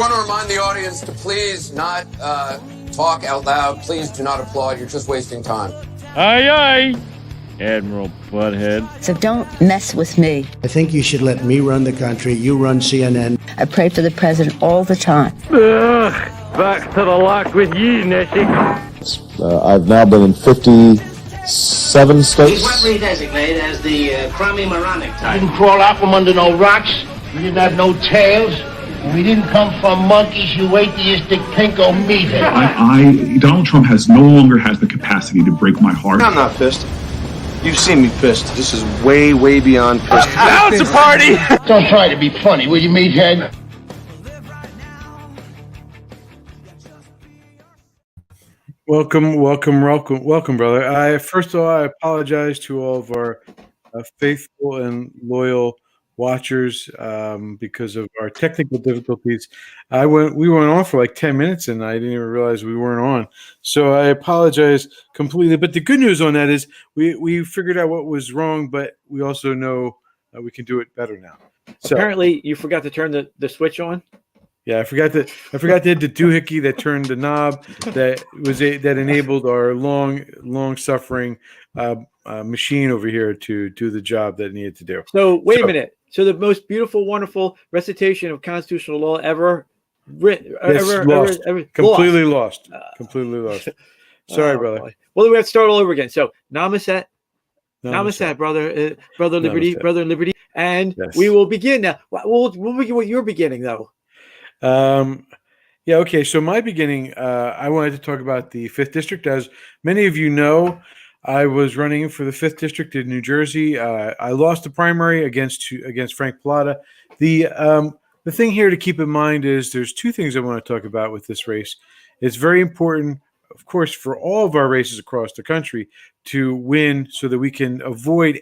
want to remind the audience to please not talk out loud. Please do not applaud. You're just wasting time. Aye, aye, Admiral Butthead. So don't mess with me. I think you should let me run the country. You run CNN. I pray for the president all the time. Ugh, back to the lock with you, Nessie. I've now been in 57 states. He's what we designate as the crummy moronic type. We didn't crawl out from under no rocks. We didn't have no tails. We didn't come from monkeys. You atheistic pinko meathead. Donald Trump no longer has the capacity to break my heart. I'm not pissed. You've seen me pissed. This is way, way beyond pissed. Now it's a party! Don't try to be funny, will you, meathead? Welcome, brother. First of all, I apologize to all of our faithful and loyal watchers because of our technical difficulties. We went on for like 10 minutes and I didn't even realize we weren't on. So I apologize completely. But the good news on that is we figured out what was wrong, but we also know we can do it better now. So apparently you forgot to turn the switch on. Yeah, I forgot to hit the doohickey that turned the knob that enabled our long suffering machine over here to do the job that it needed to do. So wait a minute. So the most beautiful, wonderful recitation of constitutional law ever written, completely lost. Sorry, brother. Boy. Well, we have to start all over again. So namaste, brother, liberty, brother liberty, and yes. We will begin now. We'll begin what you're beginning though. Yeah. Okay. So my beginning, I wanted to talk about the 5th District. As many of you know, I was running for the 5th District in New Jersey. I lost the primary against Frank Pallotta. The thing here to keep in mind is there's two things I want to talk about with this race. It's very important, of course, for all of our races across the country to win so that we can avoid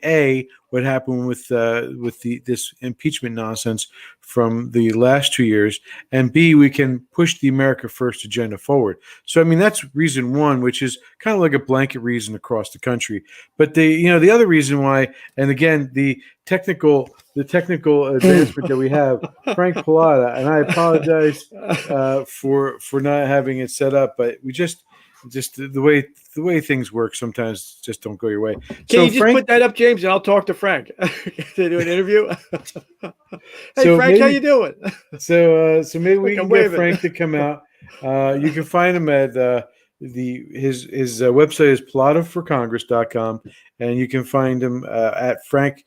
what happened with this impeachment nonsense from the last 2 years, and B, we can push the America First agenda forward. So, I mean, that's reason one, which is kind of like a blanket reason across the country. But the other reason why, and again, the technical advancement that we have, Frank Pallotta, and I apologize for not having it set up, but we just the way things work sometimes just don't go your way. Can you just put that up, James, and I'll talk to Frank to do an interview? Hey, Frank, how you doing? So maybe we can get Frank to come out. You can find him at his website is pallottaforcongress.com, and you can find him at Frank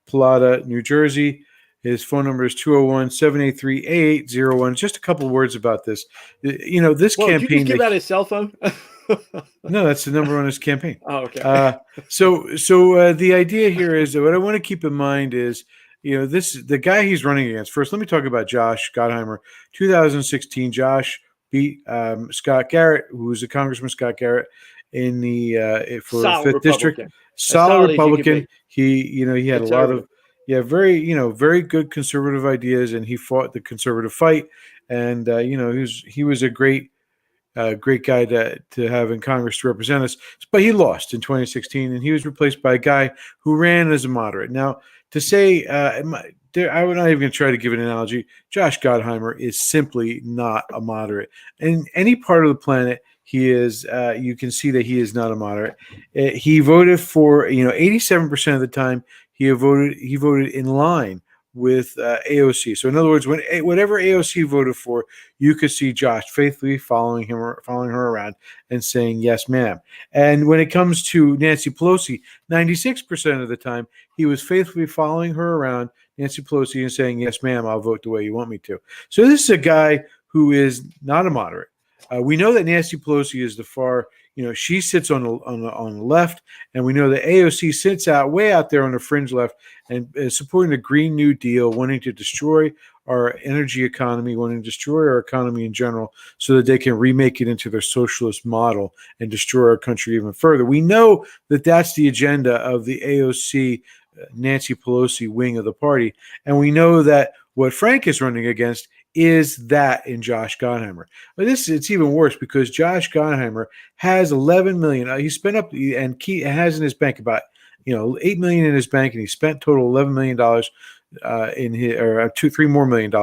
Pallotta, New Jersey. His phone number is 201-783-8801. Just a couple of words about this. This campaign. Did you just give out his cell phone? No, that's the number on his campaign. Oh, okay. So the idea here is that what I want to keep in mind is, the guy he's running against. First, let me talk about Josh Gottheimer. 2016, Josh beat Scott Garrett, who's a Congressman Scott Garrett in the for Solid 5th District. Solid Republican. He had a lot of. Yeah, very good conservative ideas, and he fought the conservative fight. And he was a great guy to have in Congress to represent us. But he lost in 2016, and he was replaced by a guy who ran as a moderate. Now, to say, I would not even try to give an analogy. Josh Gottheimer is simply not a moderate. In any part of the planet, he is. You can see that he is not a moderate. He voted for 87% of the time. He voted in line with AOC. So in other words, whatever AOC voted for, you could see Josh faithfully following her around and saying, yes, ma'am. And when it comes to Nancy Pelosi, 96% of the time, he was faithfully following her around, Nancy Pelosi, and saying, yes, ma'am, I'll vote the way you want me to. So this is a guy who is not a moderate. We know that Nancy Pelosi is the far, she sits on the left, and we know that AOC sits way out there on the fringe left and is supporting the Green New Deal, wanting to destroy our energy economy, wanting to destroy our economy in general so that they can remake it into their socialist model and destroy our country even further. We know that that's the agenda of the AOC, Nancy Pelosi wing of the party, and we know that what Frank is running against is that in Josh Gottheimer. But it's even worse because Josh Gottheimer has $11 million. He spent up and has in his bank about $8 million in his bank, and he spent total $11 million in his, or $2-3 more million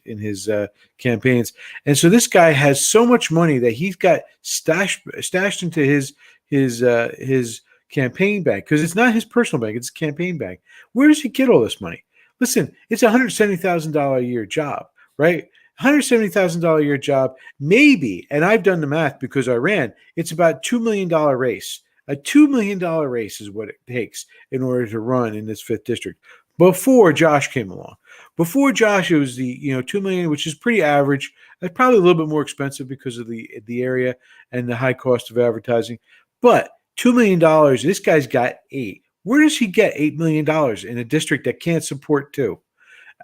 in his campaigns. And so this guy has so much money that he's got stashed into his campaign bank, because it's not his personal bank, it's a campaign bank. Where does he get all this money? Listen, it's a $170,000 a year job, right? $170,000 a year job, maybe, and I've done the math because I ran, it's about $2 million race. A $2 million race is what it takes in order to run in this 5th district. Before Josh came along. Before Josh, it was the $2 million, which is pretty average. It's probably a little bit more expensive because of the area and the high cost of advertising. But $2 million, this guy's got 8. Where does he get $8 million in a district that can't support 2?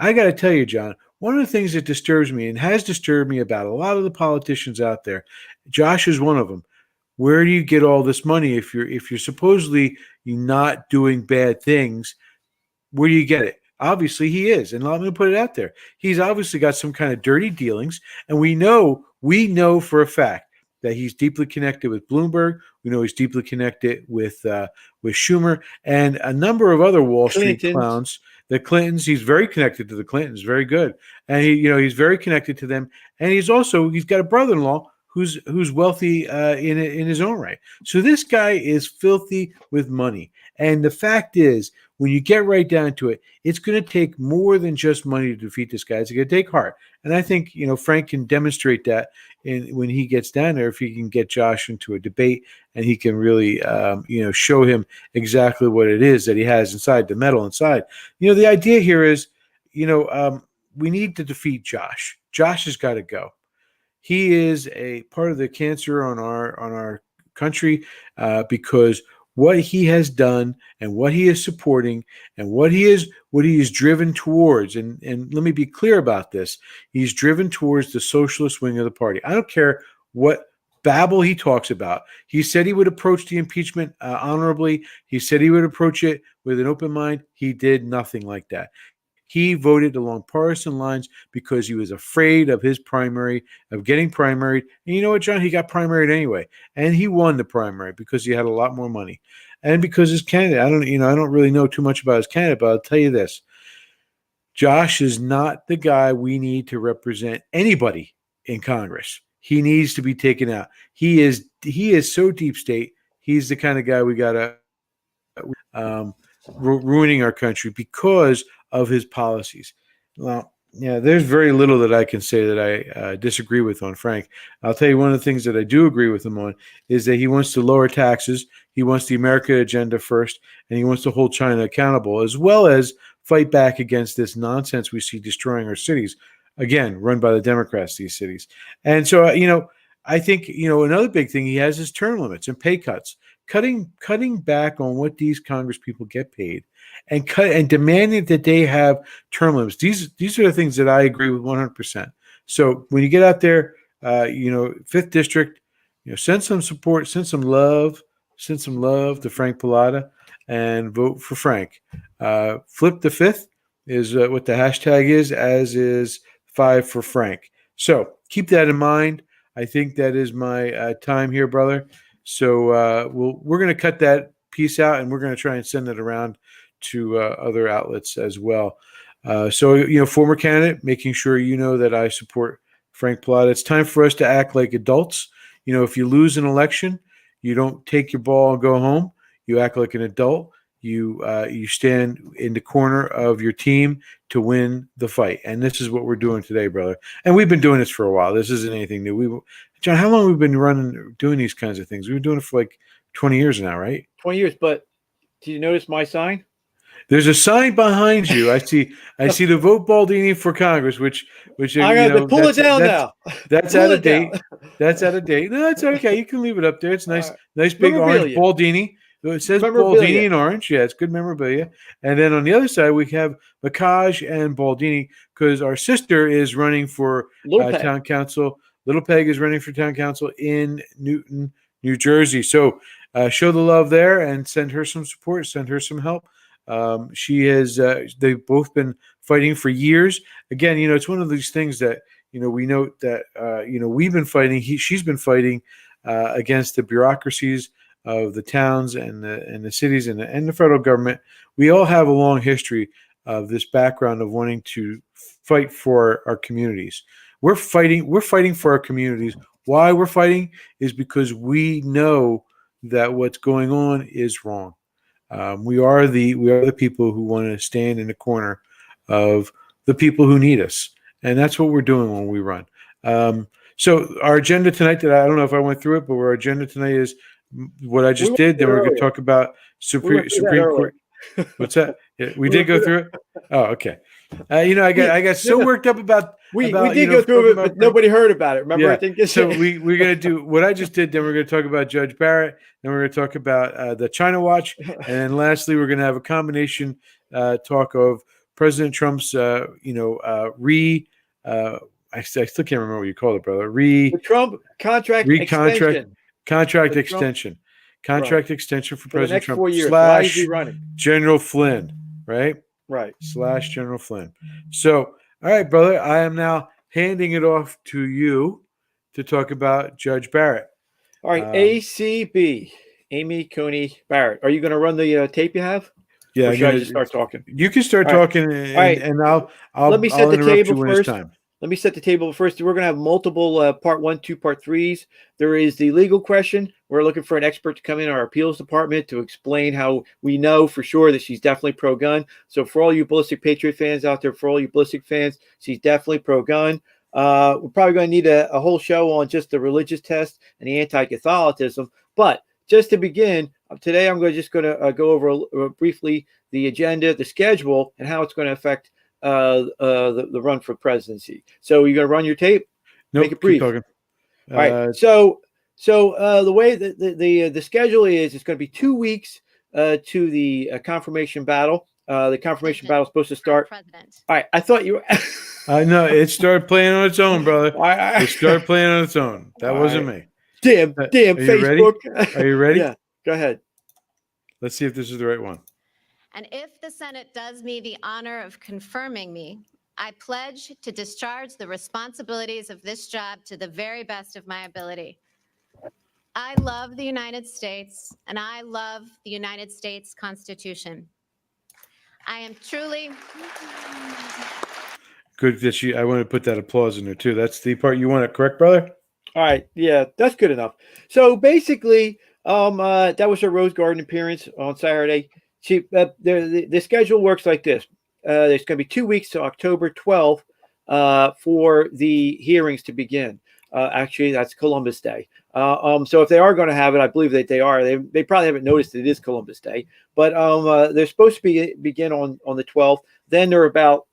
I got to tell you, John, one of the things that disturbs me and has disturbed me about a lot of the politicians out there, Josh is one of them. Where do you get all this money if you're supposedly you're not doing bad things? Where do you get it? Obviously, he is, and let me put it out there. He's obviously got some kind of dirty dealings, and we know for a fact that he's deeply connected with Bloomberg. We know he's deeply connected with Schumer and a number of other Wall Street clowns. The Clintons. He's very connected to the Clintons. Very good, and he's very connected to them. And he's got a brother-in-law who's wealthy in his own right. So this guy is filthy with money. And the fact is, when you get right down to it, it's going to take more than just money to defeat this guy. It's going to take heart. And I think, Frank can demonstrate that when he gets down there, if he can get Josh into a debate and he can really, show him exactly what it is that he has inside, the metal inside. The idea here is, we need to defeat Josh. Josh has got to go. He is a part of the cancer on our country because what he has done and what he is supporting and what he is driven towards, and let me be clear about this, he's driven towards the socialist wing of the party. I don't care what babble he talks about. He said he would approach the impeachment honorably. He said he would approach it with an open mind. He did nothing like that. He voted along partisan lines because he was afraid of his primary, of getting primaried. And you know what, John? He got primaried anyway. And he won the primary because he had a lot more money. And because his candidate, I don't really know too much about his candidate, but I'll tell you this. Josh is not the guy we need to represent anybody in Congress. He needs to be taken out. He is so deep state. He's the kind of guy we got to ruining our country because of his policies. Well, yeah, there's very little that I can say that I disagree with on Frank. I'll tell you one of the things that I do agree with him on is that he wants to lower taxes. He wants the America agenda first, and he wants to hold China accountable, as well as fight back against this nonsense we see destroying our cities. Again, run by the Democrats, these cities. And so, I think, another big thing he has is term limits and pay cuts. Cutting back on what these Congress people get paid, and demanding that they have term limits. These are the things that I agree with 100%. So when you get out there, 5th district, send some support, send some love to Frank Pallotta, and vote for Frank. Flip the 5th is what the hashtag is, as is 5 for Frank. So keep that in mind. I think that is my time here, brother. So we're going to cut that piece out, and we're going to try and send it around to other outlets as well. So, former candidate, making sure that I support Frank Pallotta. It's time for us to act like adults. If you lose an election, you don't take your ball and go home. You act like an adult. You stand in the corner of your team to win the fight. And this is what we're doing today, brother. And we've been doing this for a while. This isn't anything new. John, how long have we been doing these kinds of things? We've been doing it for like 20 years now, right? 20 years. But do you notice my sign? There's a sign behind you. I see the vote Baldini for Congress, which I got to pull it down now. That's out of date. That's out of date. No, it's okay. You can leave it up there. It's nice, nice big orange Baldini. It says Baldini in orange. Yeah, it's good memorabilia. And then on the other side, we have Bacage and Baldini, because our sister is running for town council. Little Peg is running for town council in Newton, New Jersey. So show the love there and send her some support, send her some help. They've both been fighting for years. Again, it's one of these things that, we note that, we've been fighting, she's been fighting against the bureaucracies of the towns and the cities and the federal government. We all have a long history of this background of wanting to fight for our communities. We're fighting for our communities. Why we're fighting is because we know that what's going on is wrong. We are the people who want to stand in the corner of the people who need us, and that's what we're doing when we run. So our agenda tonight, I don't know if I went through it, but our agenda tonight is what I just did. Then we're going to talk about Supreme Court. What's that? Yeah, we did go through it. Oh, okay. I got so worked up about. We did go through it, but nobody heard about it. Remember? Yeah. So we're going to do what I just did. Then we're going to talk about Judge Barrett. Then we're going to talk about the China Watch, and then lastly, we're going to have a combination talk of President Trump's, I still can't remember what you call it, brother. The Trump contract extension. Contract extension. Contract extension for President Trump. 4 years. Why is he running? General Flynn, right? Right. / General Flynn. So, all right, brother, I am now handing it off to you to talk about Judge Barrett. All right, ACB, Amy Coney Barrett. Are you going to run the tape you have? Yeah. Or should I just start talking? You can start talking, and I'll let me set the table first. Time. Let me set the table first. We're going to have multiple part 1, 2, part 3s. There is the legal question. We're looking for an expert to come in our appeals department to explain how we know for sure that she's definitely pro-gun. So for all you Ballistic Patriot fans out there, for all you Ballistic fans, she's definitely pro-gun. We're probably going to need a whole show on just the religious test and the anti-Catholicism. But just to begin, today I'm just going to go over briefly the agenda, the schedule, and how it's going to affect the run for presidency. So you're going to run your tape? Nope, make it brief. All right. So the way the schedule is, it's going to be 2 weeks to the confirmation battle. The confirmation battle is supposed to start. All right. I thought you were. I know it started playing on its own, brother. It started playing on its own. That wasn't me. Damn, Facebook. Are you ready? Yeah. Go ahead. Let's see if this is the right one. And if the Senate does me the honor of confirming me, I pledge to discharge the responsibilities of this job to the very best of my ability. I love the United States, and I love the United States Constitution. I am truly... Good that I want to put that applause in there, too. That's the part you want it, correct, brother? All right. Yeah, that's good enough. So basically, that was her Rose Garden appearance on Saturday. The schedule works like this. There's going to be 2 weeks to October 12th for the hearings to begin. Actually, that's Columbus Day. So if they are going to have it, I believe that they are. They probably haven't noticed that it is Columbus Day. But they're supposed to begin on the 12th. Then there are about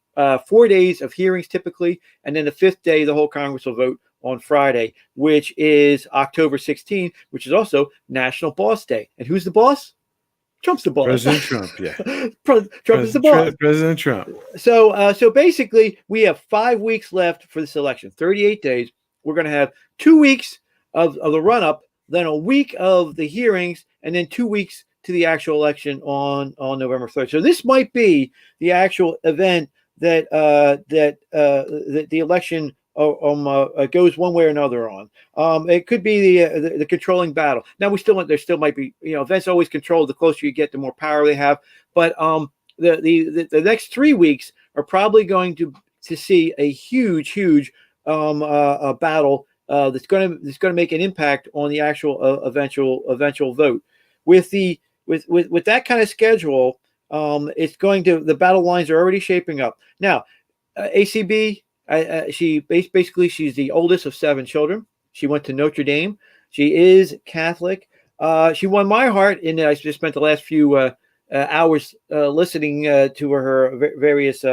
4 days of hearings typically. And then the 5th day, the whole Congress will vote on Friday, which is October 16th, which is also National Boss Day. And who's the boss? Trump's the boss. President Trump, yeah. Trump is the boss. President Trump. So basically, we have 5 weeks left for this election, 38 days. We're going to have 2 weeks of the run-up, then a week of the hearings, and then 2 weeks to the actual election on November 3rd. So this might be the actual event that the election goes one way or another on. It could be the controlling battle. Now there still might be, events always controlled. The closer you get, the more power they have. But the next 3 weeks are probably going to see a huge battle that's going to make an impact on the actual eventual vote. With that kind of schedule, the battle lines are already shaping up. Now, ACB. She's the oldest of 7 children. She went to Notre Dame. She is Catholic. She won my heart, and I just spent the last few hours listening to her various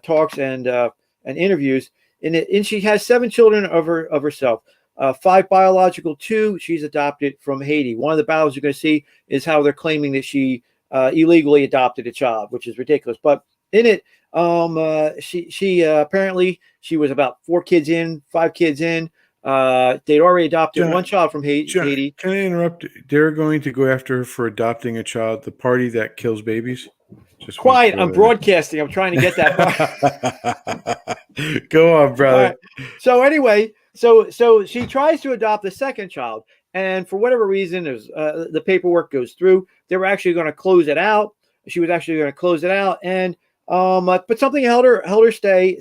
talks and interviews. And she has 7 children of herself. 5 biological, 2 she's adopted from Haiti. One of the battles you're going to see is how they're claiming that she illegally adopted a child, which is ridiculous. But in it, she apparently she was about 5 kids in. They'd already adopted one child from Haiti. Can I interrupt? They're going to go after her for adopting a child, the party that kills babies. Just quiet. I'm broadcasting. I'm trying to get that. Go on, brother. Right. So anyway, so she tries to adopt the second child, and for whatever reason, the paperwork goes through. They were actually going to close it out. She was actually going to close it out, and But something held her stay.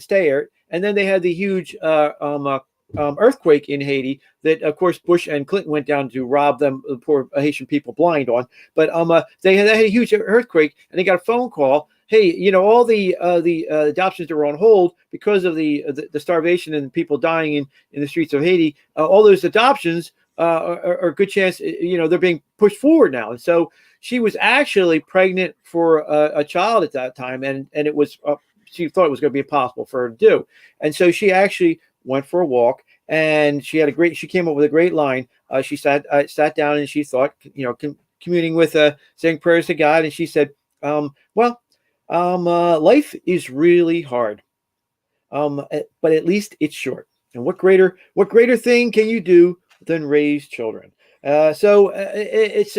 And then they had the huge earthquake in Haiti that, of course, Bush and Clinton went down to rob them, the poor Haitian people, blind on. But they had a huge earthquake, and they got a phone call. Hey, all the adoptions that were on hold because of the starvation and people dying in the streets of Haiti. All those adoptions are a good chance. They're being pushed forward now, and so she was actually pregnant for a child at that time, and it was she thought it was going to be impossible for her to do, and so she actually went for a walk, and she came up with a great line. She sat down and she thought, communing with saying prayers to God, and she said, life is really hard, but at least it's short. And what greater thing can you do than raise children? So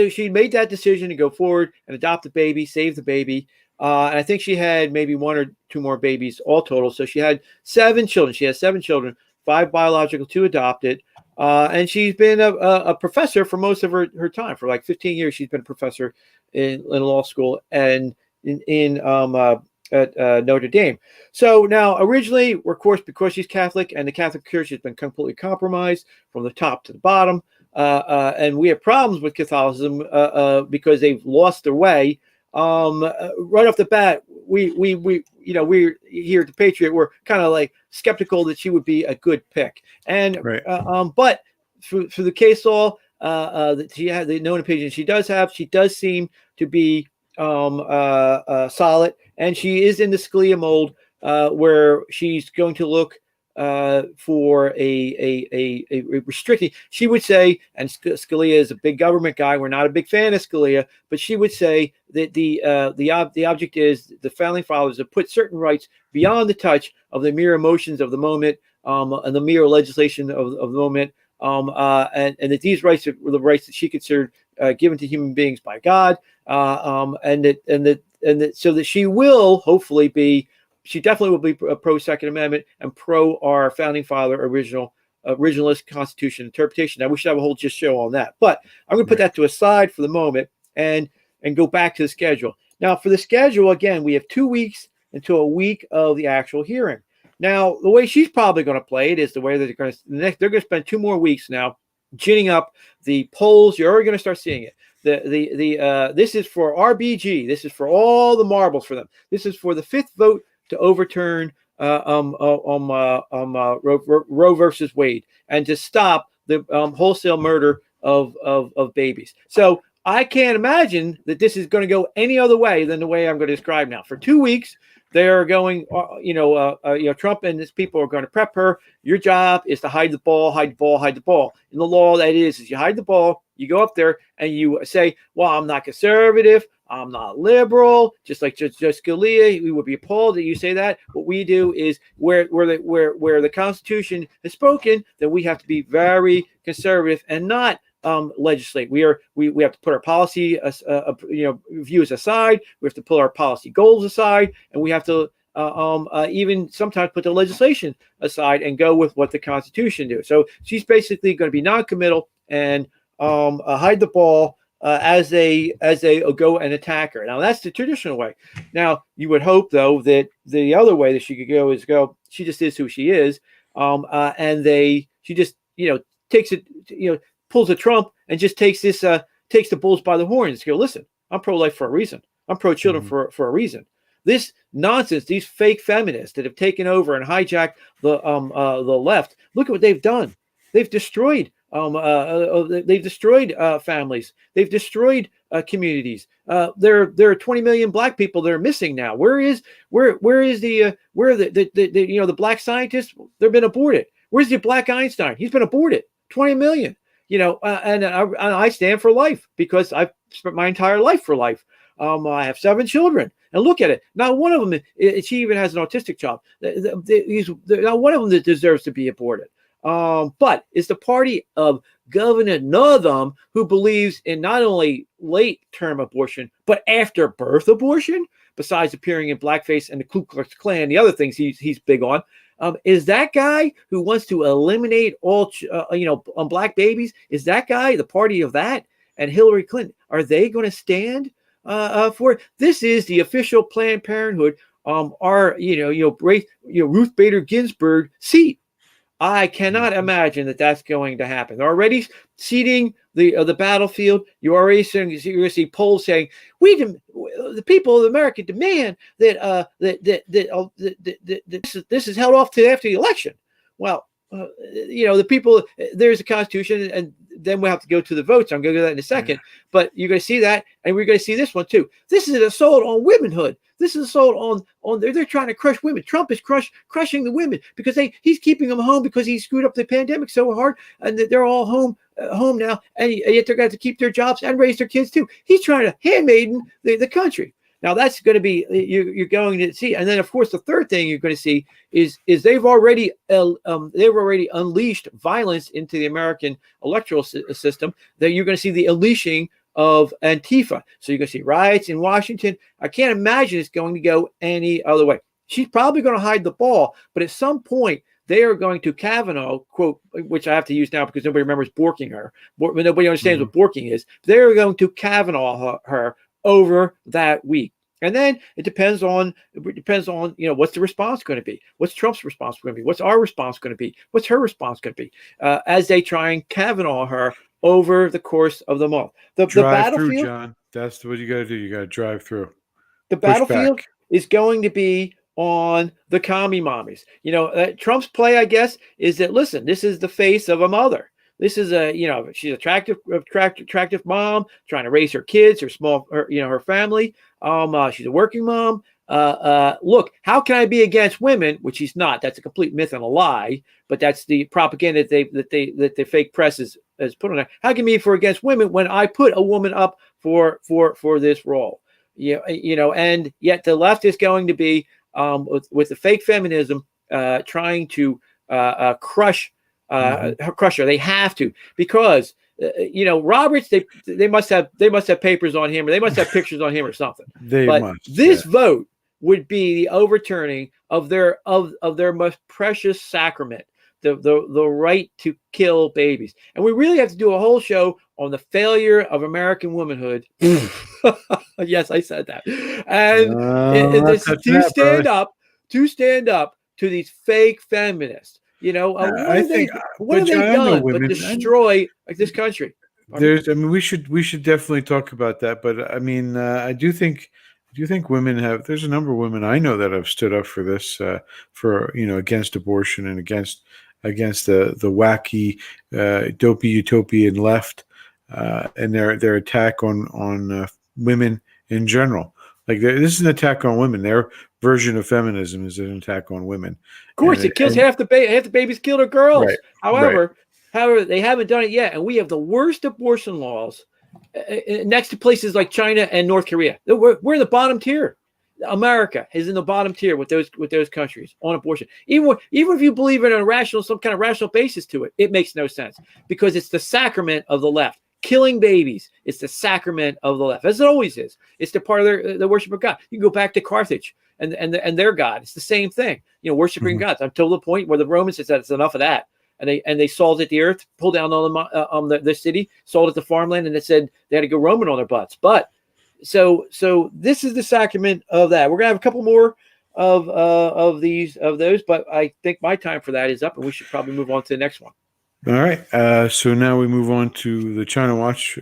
she made that decision to go forward and adopt the baby, save the baby. And I think she had maybe 1 or 2 more babies all total. So she had 7 children. She has 7 children, 5 biological, 2 adopted. And she's been a professor for most of her time. For like 15 years, she's been a professor in law school and at Notre Dame. So now, originally, of course, because she's Catholic and the Catholic Church has been completely compromised from the top to the bottom, and we have problems with Catholicism because they've lost their way. Right off the bat, we we're here at the Patriot, we're kind of like skeptical that she would be a good pick. And right. But through the case law that she had, the known opinion she does seem to be solid, and she is in the Scalia mold, where she's going to look for a restricting. She would say, and Scalia is a big government guy. We're not a big fan of Scalia, but she would say that the object is the founding fathers have put certain rights beyond the touch of the mere emotions of the moment, and the mere legislation of the moment, and that these rights were the rights that she considered given to human beings by God, and that so that she will hopefully be. She definitely will be pro Second Amendment and pro our founding father originalist Constitution interpretation. Now we should have a whole just show on that, but I'm going to put that to a side for the moment and go back to the schedule. Now for the schedule, again, we have 2 weeks until a week of the actual hearing. Now the way she's probably going to play it is the way that they're going to spend 2 more weeks now ginning up the polls. You're already going to start seeing it. This is for RBG. This is for all the marbles for them. This is for the 5th vote to overturn Roe versus Wade and to stop the wholesale murder of babies. So I can't imagine that this is going to go any other way than the way I'm going to describe now. For 2 weeks, they're going, Trump and his people are going to prep her. Your job is to hide the ball, hide the ball, hide the ball. In the law, that is you hide the ball. You go up there and you say, well, I'm not conservative. I'm not liberal, just like Judge Scalia. We would be appalled that you say that. What we do is where the Constitution has spoken, that we have to be very conservative and not legislate. We have to put our policy views aside. We have to pull our policy goals aside, and we have to even sometimes put the legislation aside and go with what the Constitution do. So she's basically going to be non-committal and hide the ball. As they go and attack her. Now that's the traditional way. Now you would hope though that the other way that she could go is she just is who she is, and she just takes it, pulls a Trump and just takes the bulls by the horns. Go, listen, I'm pro-life for a reason. I'm pro-children for a reason. This nonsense, these fake feminists that have taken over and hijacked the left. Look at what they've done. They've destroyed. They've destroyed families. They've destroyed communities. There are 20 million black people that are missing now. Where are the black scientists? They've been aborted. Where's the black Einstein? He's been aborted. 20 million. And I stand for life because I've spent my entire life for life. I have 7 children. And look at it. Not one of them, she even has an autistic child. Not one of them that deserves to be aborted. But it's the party of Governor Northam who believes in not only late-term abortion, but after-birth abortion, besides appearing in blackface and the Ku Klux Klan, the other things he's big on. Is that guy who wants to eliminate all, black babies? Is that guy the party of that? And Hillary Clinton, are they going to stand for it? This is the official Planned Parenthood our Ruth Bader Ginsburg seat. I cannot imagine that that's going to happen. They're already seeding the battlefield. You're going to see polls saying the people of America demand that this is held off to after the election. Well, the people, there's a constitution, and then we'll have to go to the votes. I'm going to go to that in a second. But you're going to see that, and we're going to see this one too. This is an assault on womanhood. This is assault on they're trying to crush women. Trump is crushing the women because he's keeping them home because he screwed up the pandemic so hard, and they're all home now, and yet they're going to keep their jobs and raise their kids too. He's trying to handmaiden the country. Now that's going to be you're going to see, and then of course the third thing you're going to see is they've already unleashed violence into the American electoral system. That you're going to see the unleashing of Antifa. So you're going to see riots in Washington. I can't imagine it's going to go any other way. She's probably going to hide the ball, but at some point they are going to Kavanaugh, quote, which I have to use now because nobody remembers borking her. Nobody understands what borking is. They're going to Kavanaugh her over that week. And then it depends on what's the response going to be? What's Trump's response going to be? What's our response going to be? What's her response going to be? As they try and Kavanaugh her over the course of the month. The battlefield, through, John. That's what you got to do. You got to drive through. The battlefield is going to be on the commie mommies. Trump's play, I guess, is that, listen, this is the face of a mother. This is she's attractive mom trying to raise her kids, her family. She's a working mom. Look, how can I be against women? Which he's not. That's a complete myth and a lie. But that's the propaganda that the fake press is put on there. How can I be against women when I put a woman up for this role? And yet the left is going to be with the fake feminism trying to crush her. They have to, because Roberts, they must have papers on him, or they must have pictures on him or something. This vote would be the overturning of their most precious sacrament, the right to kill babies. And we really have to do a whole show on the failure of American womanhood. Yes, I said that. And to stand up to these fake feminists. What have they done but destroy this country? We should definitely talk about that. But I mean, I do think women have. There's a number of women I know that have stood up for this, against abortion and against the wacky, dopey utopian left, and their attack on women in general. Like, this is an attack on women. Their version of feminism is an attack on women. Of course, it kills half the babies killed are girls. Right, however, they haven't done it yet, and we have the worst abortion laws next to places like China and North Korea. We're in the bottom tier. America is in the bottom tier with those countries on abortion. Even if you believe in some kind of rational basis to it, it makes no sense, because it's the sacrament of the left. Killing babies is the sacrament of the left, as it always is. It's the part of the worship of God. You can go back to Carthage and their God. It's the same thing. Worshiping gods until the point where the Romans said it's enough of that, and they salted the earth, pulled down on the city, salted the farmland, and it said they had to go Roman on their butts. But so this is the sacrament of that. We're gonna have a couple more of those, but I think my time for that is up, and we should probably move on to the next one. All right. So now we move on to the China Watch.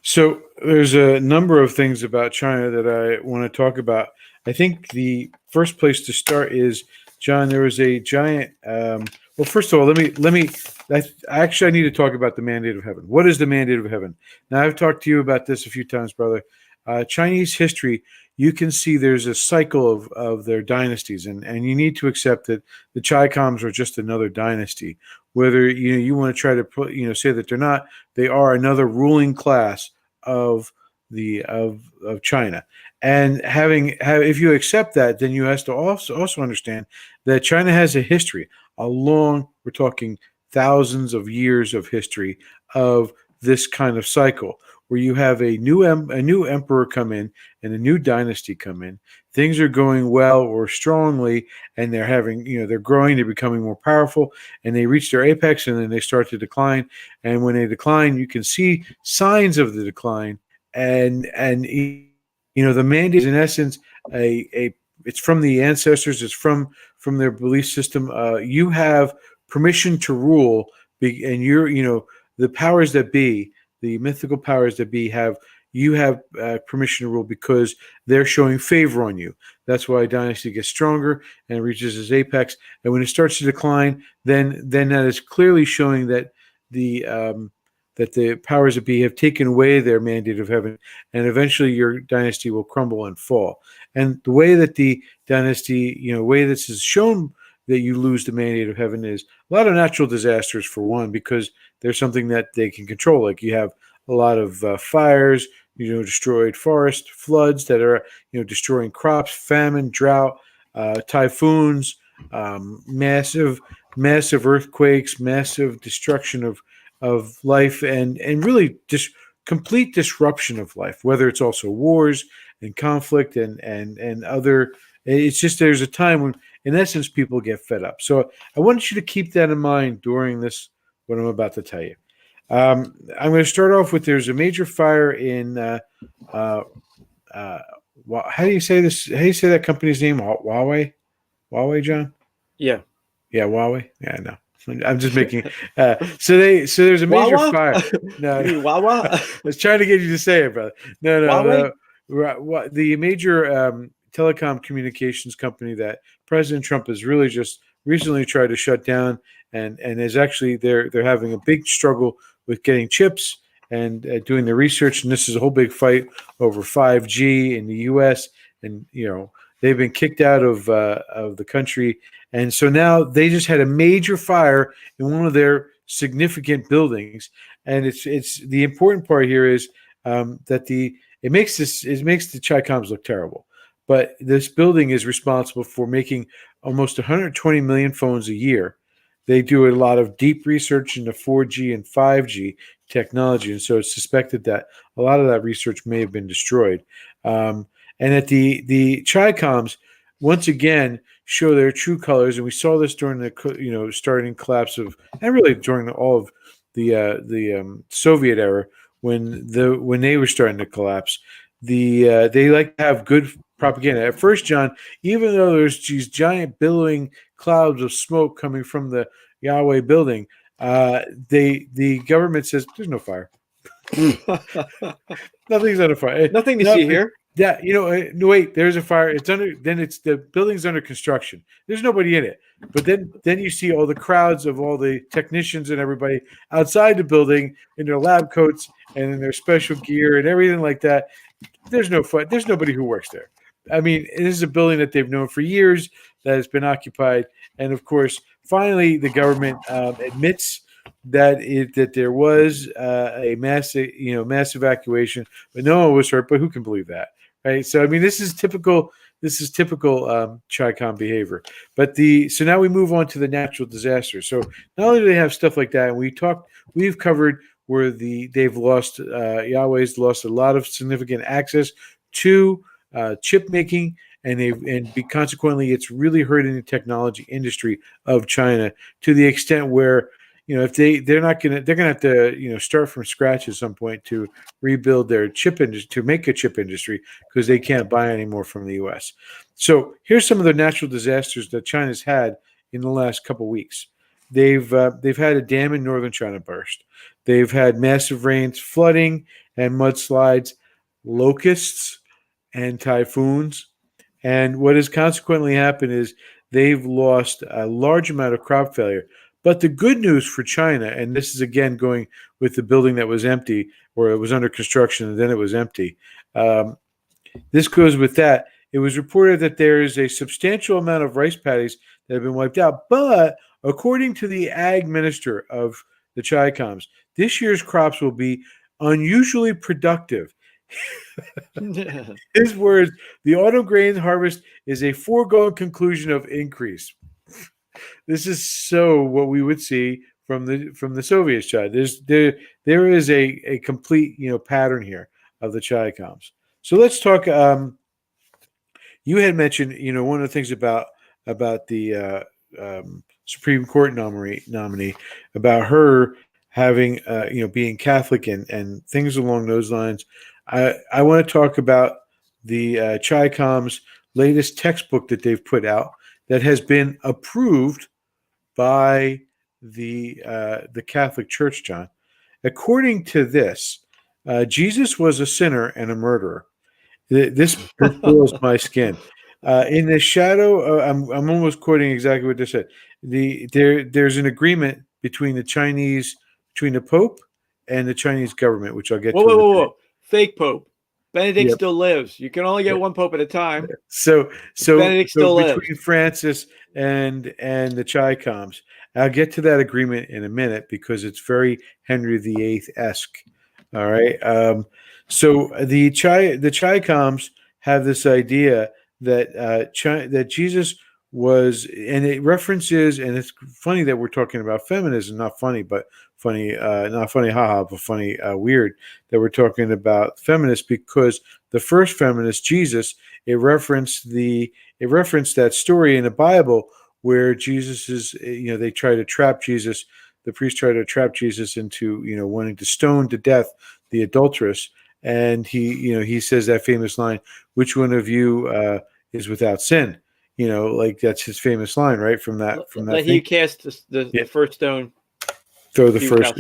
So there's a number of things about China that I want to talk about. I think the first place to start is, John, there was a giant. Well, first of all, let me. I need to talk about the mandate of heaven. What is the mandate of heaven? Now, I've talked to you about this a few times, brother. Chinese history, you can see there's a cycle of their dynasties, and you need to accept that the Chi Coms are just another dynasty. Whether you want to try to say that they're not, they are another ruling class of China. And if you accept that, then you have to also understand that China has a history, we're talking thousands of years of history of this kind of cycle, where you have a new emperor come in and a new dynasty come in. Things are going well or strongly, and they're growing, they're becoming more powerful, and they reach their apex, and then they start to decline. And when they decline, you can see signs of the decline. And the mandate is, in essence, a it's from the ancestors. It's from their belief system. You have permission to rule, and the powers that be, the mythical powers that be you have permission to rule because they're showing favor on you. That's why a dynasty gets stronger and reaches its apex. And when it starts to decline, then that is clearly showing that the powers that be have taken away their mandate of heaven, and eventually your dynasty will crumble and fall. And the way that the dynasty, way this is shown that you lose the mandate of heaven is a lot of natural disasters, for one, because there's something that they can control. Like you have a lot of fires, destroyed forest, floods that are, destroying crops, famine, drought, typhoons, massive earthquakes, massive destruction of life, and really just complete disruption of life, whether it's also wars and conflict and other. It's just there's a time when, in essence, people get fed up. So I want you to keep that in mind during this, what I'm about to tell you. I'm going to start off with there's a major fire in how do you say this? How do you say that company's name? Huawei, John? Yeah, Huawei. Yeah, no. I'm just making. So there's a major Wawa? fire. No, You mean Wawa? I was trying to get you to say it, brother. No. The major telecom communications company that President Trump has really just recently tried to shut down, and is actually they're having a big struggle with getting chips and doing the research. And this is a whole big fight over 5G in the U.S. And they've been kicked out of the country. And so now they just had a major fire in one of their significant buildings. And it's the important part here is that it makes the Chi-Coms look terrible. But this building is responsible for making almost 120 million phones a year. They do a lot of deep research into 4G and 5G technology. And so it's suspected that a lot of that research may have been destroyed. And that the Chi-Coms, once again, show their true colors. And we saw this during the starting collapse of, and really during all of the Soviet era when they were starting to collapse. They like to have good propaganda. At first, John, even though there's these giant billowing clouds of smoke coming from the Yahweh building, the government says there's no fire. Nothing's under fire. Nothing to see here. Yeah, no, wait, there's a fire. It's the building's under construction. There's nobody in it. But then you see all the crowds of all the technicians and everybody outside the building in their lab coats and in their special gear and everything like that. There's no fire. There's nobody who works there. I mean, this is a building that they've known for years that has been occupied. And of course, finally, the government admits that there was a massive evacuation, but no one was hurt. But who can believe that, right? So I mean, this is typical Chi-Com behavior. But so now we move on to the natural disasters. So not only do they have stuff like that, and we've covered where they've lost Yahweh's lost a lot of significant access to chip making, and consequently, it's really hurting the technology industry of China to the extent where if they're gonna have to start from scratch at some point to rebuild their chip industry, to make a chip industry, because they can't buy any more from the U.S. So here's some of the natural disasters that China's had in the last couple weeks. They've had a dam in northern China burst. They've had massive rains, flooding, and mudslides, locusts, and typhoons. And what has consequently happened is they've lost a large amount of crop failure. But the good news for China, and this is again going with the building that was empty, or it was under construction and then it was empty. This goes with that. It was reported that there is a substantial amount of rice paddies that have been wiped out. But according to the ag minister of the Chi-Coms, this year's crops will be unusually productive. His words: the autumn grain harvest is a foregone conclusion of increase. This is so what we would see from the Soviet side. There is a complete pattern here of the Chi-Coms. So let's talk. You had mentioned one of the things about the Supreme Court nominee about her having being Catholic and things along those lines. I want to talk about the Chi-Coms latest textbook that they've put out that has been approved by the Catholic Church, John. According to this, Jesus was a sinner and a murderer. This boils my skin. In the shadow, I'm almost quoting exactly what they said. There's an agreement between the Pope and the Chinese government, which I'll get to. Whoa! Fake Pope. Benedict Yep. still lives. You can only get one Pope at a time. So Benedict still between lives. Francis and the Chi-Coms, I'll get to that agreement in a minute because it's very Henry VIII-esque. All right. So the Chi-Coms have this idea that that Jesus was, and it references, and it's funny that we're talking about feminism, not funny, but funny, not funny, haha, but funny, weird that we're talking about feminists, because the first feminist, Jesus, it referenced that story in the Bible where Jesus is, they try to trap Jesus. The priests try to trap Jesus into, wanting to stone to death the adulteress. And he says that famous line, "Which one of you is without sin?" Like that's his famous line, right? From that Let he cast the first stone. Throw the first.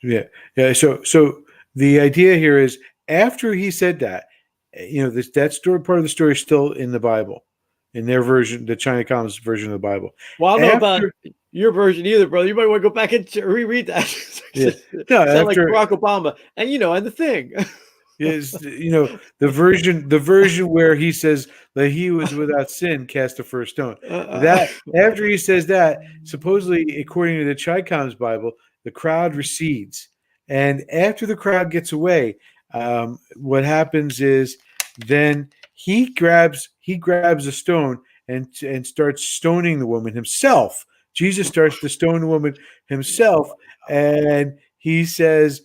Yeah. So the idea here is after he said that, that story, part of the story is still in the Bible, in their version, the Chi-Coms version of the Bible. Well, I don't know about your version either, brother. You might want to go back and reread that. Sound like Barack Obama, and and the thing is the version where he says that he was without sin cast the first stone. That after he says that, supposedly according to the Chi-Coms Bible, the crowd recedes, and after the crowd gets away, what happens is then he grabs a stone and starts stoning the woman himself. Jesus starts to stone the woman himself, and he says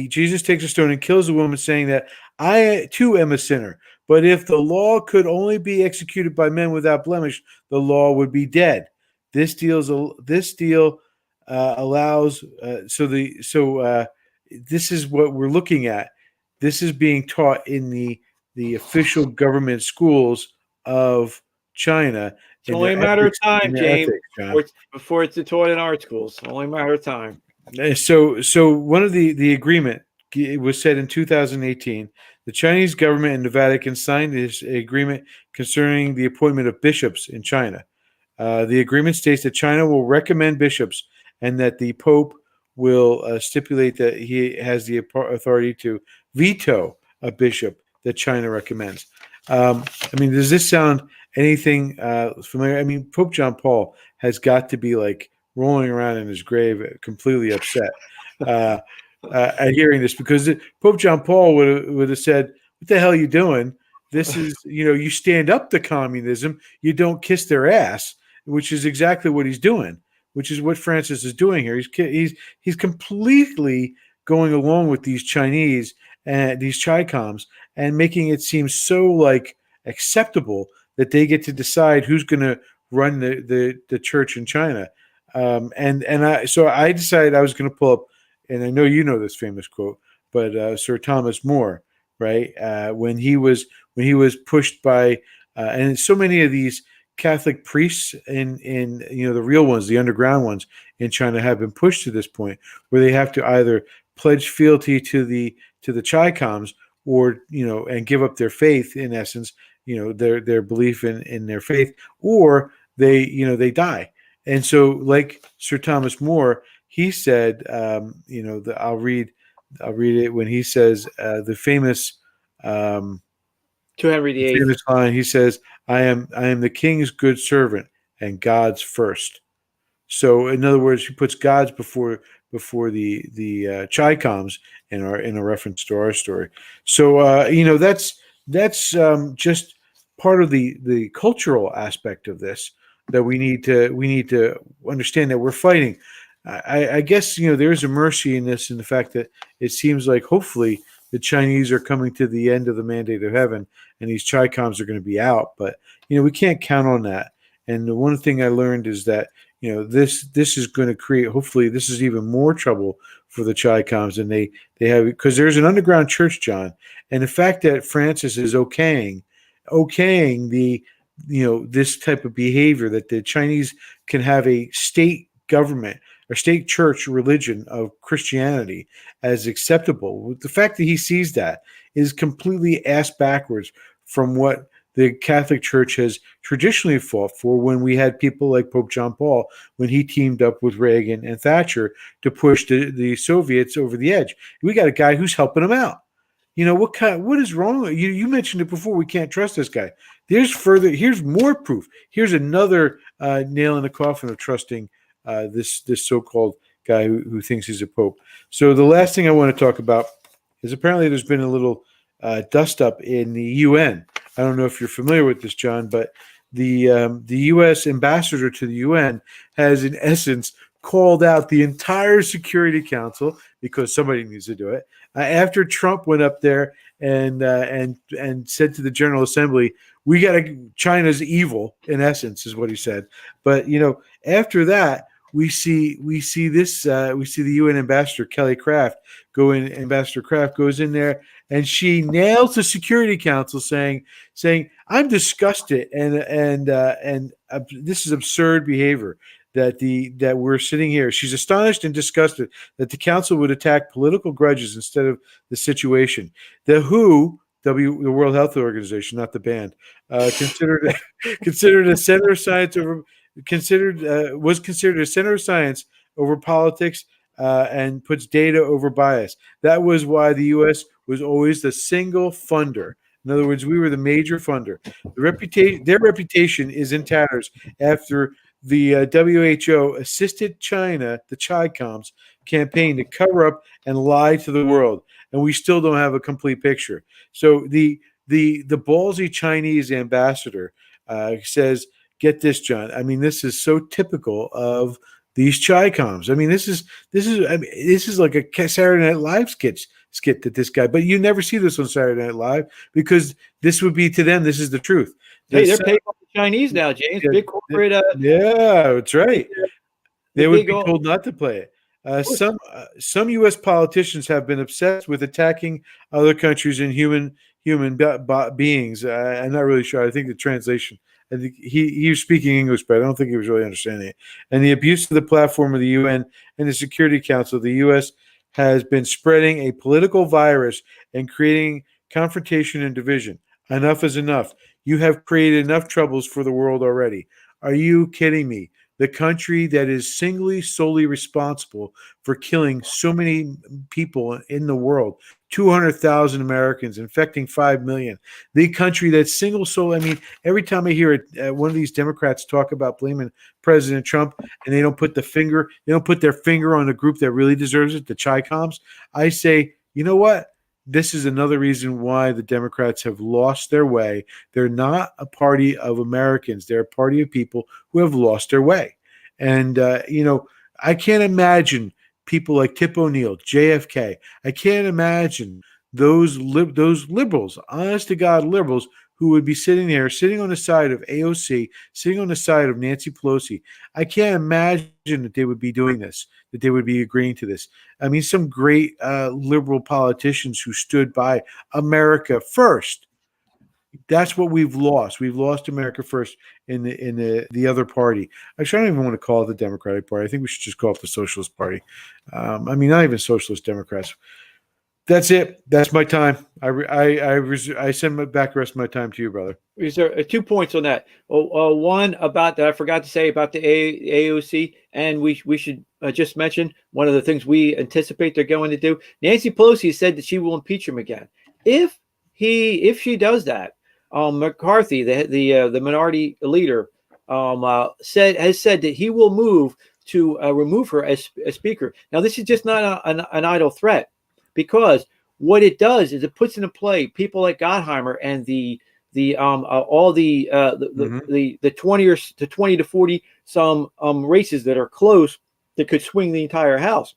Jesus takes a stone and kills the woman, saying that I too am a sinner. But if the law could only be executed by men without blemish, the law would be dead. This deal allows. This is what we're looking at. This is being taught in the official government schools of China. It's only a matter of time, James, before it's taught in art schools. It's only a matter of time. So one of the agreement, it was said in 2018, the Chinese government and the Vatican signed this agreement concerning the appointment of bishops in China. The agreement states that China will recommend bishops and that the Pope will stipulate that he has the authority to veto a bishop that China recommends. Does this sound anything familiar? Pope John Paul has got to be like rolling around in his grave, completely upset at hearing this, because Pope John Paul would have said, "What the hell are you doing? This is, you stand up to communism, you don't kiss their ass," which is exactly what he's doing, which is what Francis is doing here. He's completely going along with these Chinese and these Chi-Coms and making it seem so like acceptable that they get to decide who's going to run the church in China. So I decided I was going to pull up, and I know you know this famous quote, but Sir Thomas More, right? When he was pushed by, and so many of these Catholic priests in the real ones, the underground ones in China, have been pushed to this point where they have to either pledge fealty to the Chi-Coms or and give up their faith, in essence, their belief in their faith, or they die. And so, like Sir Thomas More, he said, I'll read it when he says the famous to Henry VIII. Famous line. He says, "I am the king's good servant and God's first." So, in other words, he puts God's before the Chi-Coms in a reference to our story. So, that's just part of the cultural aspect of this, that we need to understand that we're fighting. I guess there's a mercy in this, in the fact that it seems like hopefully the Chinese are coming to the end of the mandate of heaven, and these Chi-Coms are going to be out. But we can't count on that. And the one thing I learned is that this is going to create. Hopefully, this is even more trouble for the Chi-Coms, and they have, because there's an underground church, John, and the fact that Francis is okaying the this type of behavior, that the Chinese can have a state government or state church religion of Christianity as acceptable. The fact that he sees that is completely ass backwards from what the Catholic Church has traditionally fought for when we had people like Pope John Paul, when he teamed up with Reagan and Thatcher to push the Soviets over the edge. We got a guy who's helping them out. What is wrong? You mentioned it before. We can't trust this guy. Here's more proof. Here's another nail in the coffin of trusting this so-called guy who thinks he's a pope. So the last thing I want to talk about is apparently there's been a little dust up in the UN. I don't know if you're familiar with this, John, but the U.S. ambassador to the UN has, in essence, called out the entire Security Council, because somebody needs to do it, after Trump went up there and said to the General Assembly, China's evil, in essence, is what he said. But after that, we see the UN ambassador Kelly Craft Ambassador Craft goes in there, and she nails the Security Council, saying I'm disgusted and this is absurd behavior that we're sitting here. She's astonished and disgusted that the council would attack political grudges instead of the situation. The WHO, the World Health Organization, not the band, considered a center of science was considered a center of science over politics, and puts data over bias. That was why the U.S. was always the single funder. In other words, we were the major funder. Their reputation is in tatters after the WHO assisted China, the Chi-Coms campaign, to cover up and lie to the world, and we still don't have a complete picture. So the ballsy Chinese ambassador says, "Get this, John. I mean, this is so typical of these Chi-Coms. I mean, this is like a Saturday Night Live skit that this guy. But you never see this on Saturday Night Live, because this would be, to them, this is the truth. Hey, they're paying off the Chinese now, James. Big corporate. Yeah, that's right. They would be told not to play it. Some U.S. politicians have been obsessed with attacking other countries and human beings. I'm not really sure. I think the translation. I think he was speaking English, but I don't think he was really understanding it. And the abuse of the platform of the UN and the Security Council, the U.S. has been spreading a political virus and creating confrontation and division. Enough is enough. You have created enough troubles for the world already. Are you kidding me? The country that is solely responsible for killing so many people in the world, 200,000 Americans, infecting 5 million. The country that's I mean, every time I hear one of these Democrats talk about blaming President Trump, and they don't put their finger on the group that really deserves it, the Chi-Coms, I say, you know what? This is another reason why the Democrats have lost their way. They're not a party of Americans. They're a party of people who have lost their way. And, I can't imagine people like Tip O'Neill, JFK. I can't imagine those liberals, honest to God liberals, who would be sitting on the side of AOC, sitting on the side of Nancy Pelosi. I can't imagine that they would be doing this, that they would be agreeing to this. I mean, some great liberal politicians who stood by America first. That's what we've lost. We've lost America first in the other party. Actually, I don't even want to call it the Democratic Party. I think we should just call it the Socialist Party. I mean, not even Socialist Democrats. That's it. That's my time. I send back the rest of my time to you, brother. Is there 2 points on that? One about that I forgot to say about the AOC, and we should just mention one of the things we anticipate they're going to do. Nancy Pelosi said that she will impeach him again. If she does that, McCarthy, the minority leader, has said that he will move to remove her as Speaker. Now, this is just not an idle threat, because what it does is it puts into play people like Gottheimer and the 20 to 40 some races that are close that could swing the entire House.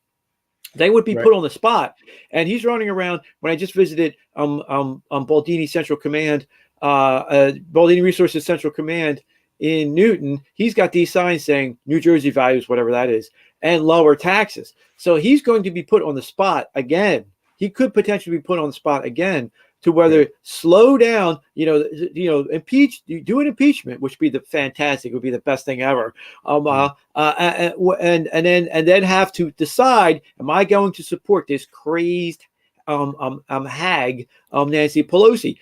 They would be put on the spot, and he's running around. When I just visited Baldini Central Command, Baldini Resources Central Command in Newton, he's got these signs saying New Jersey values, whatever that is, and lower taxes. So he's going to be put on the spot again. He could potentially be put on the spot again to whether slow down, impeach, do an impeachment, which would be fantastic, would be the best thing ever. And then have to decide, am I going to support this crazed hag, Nancy Pelosi,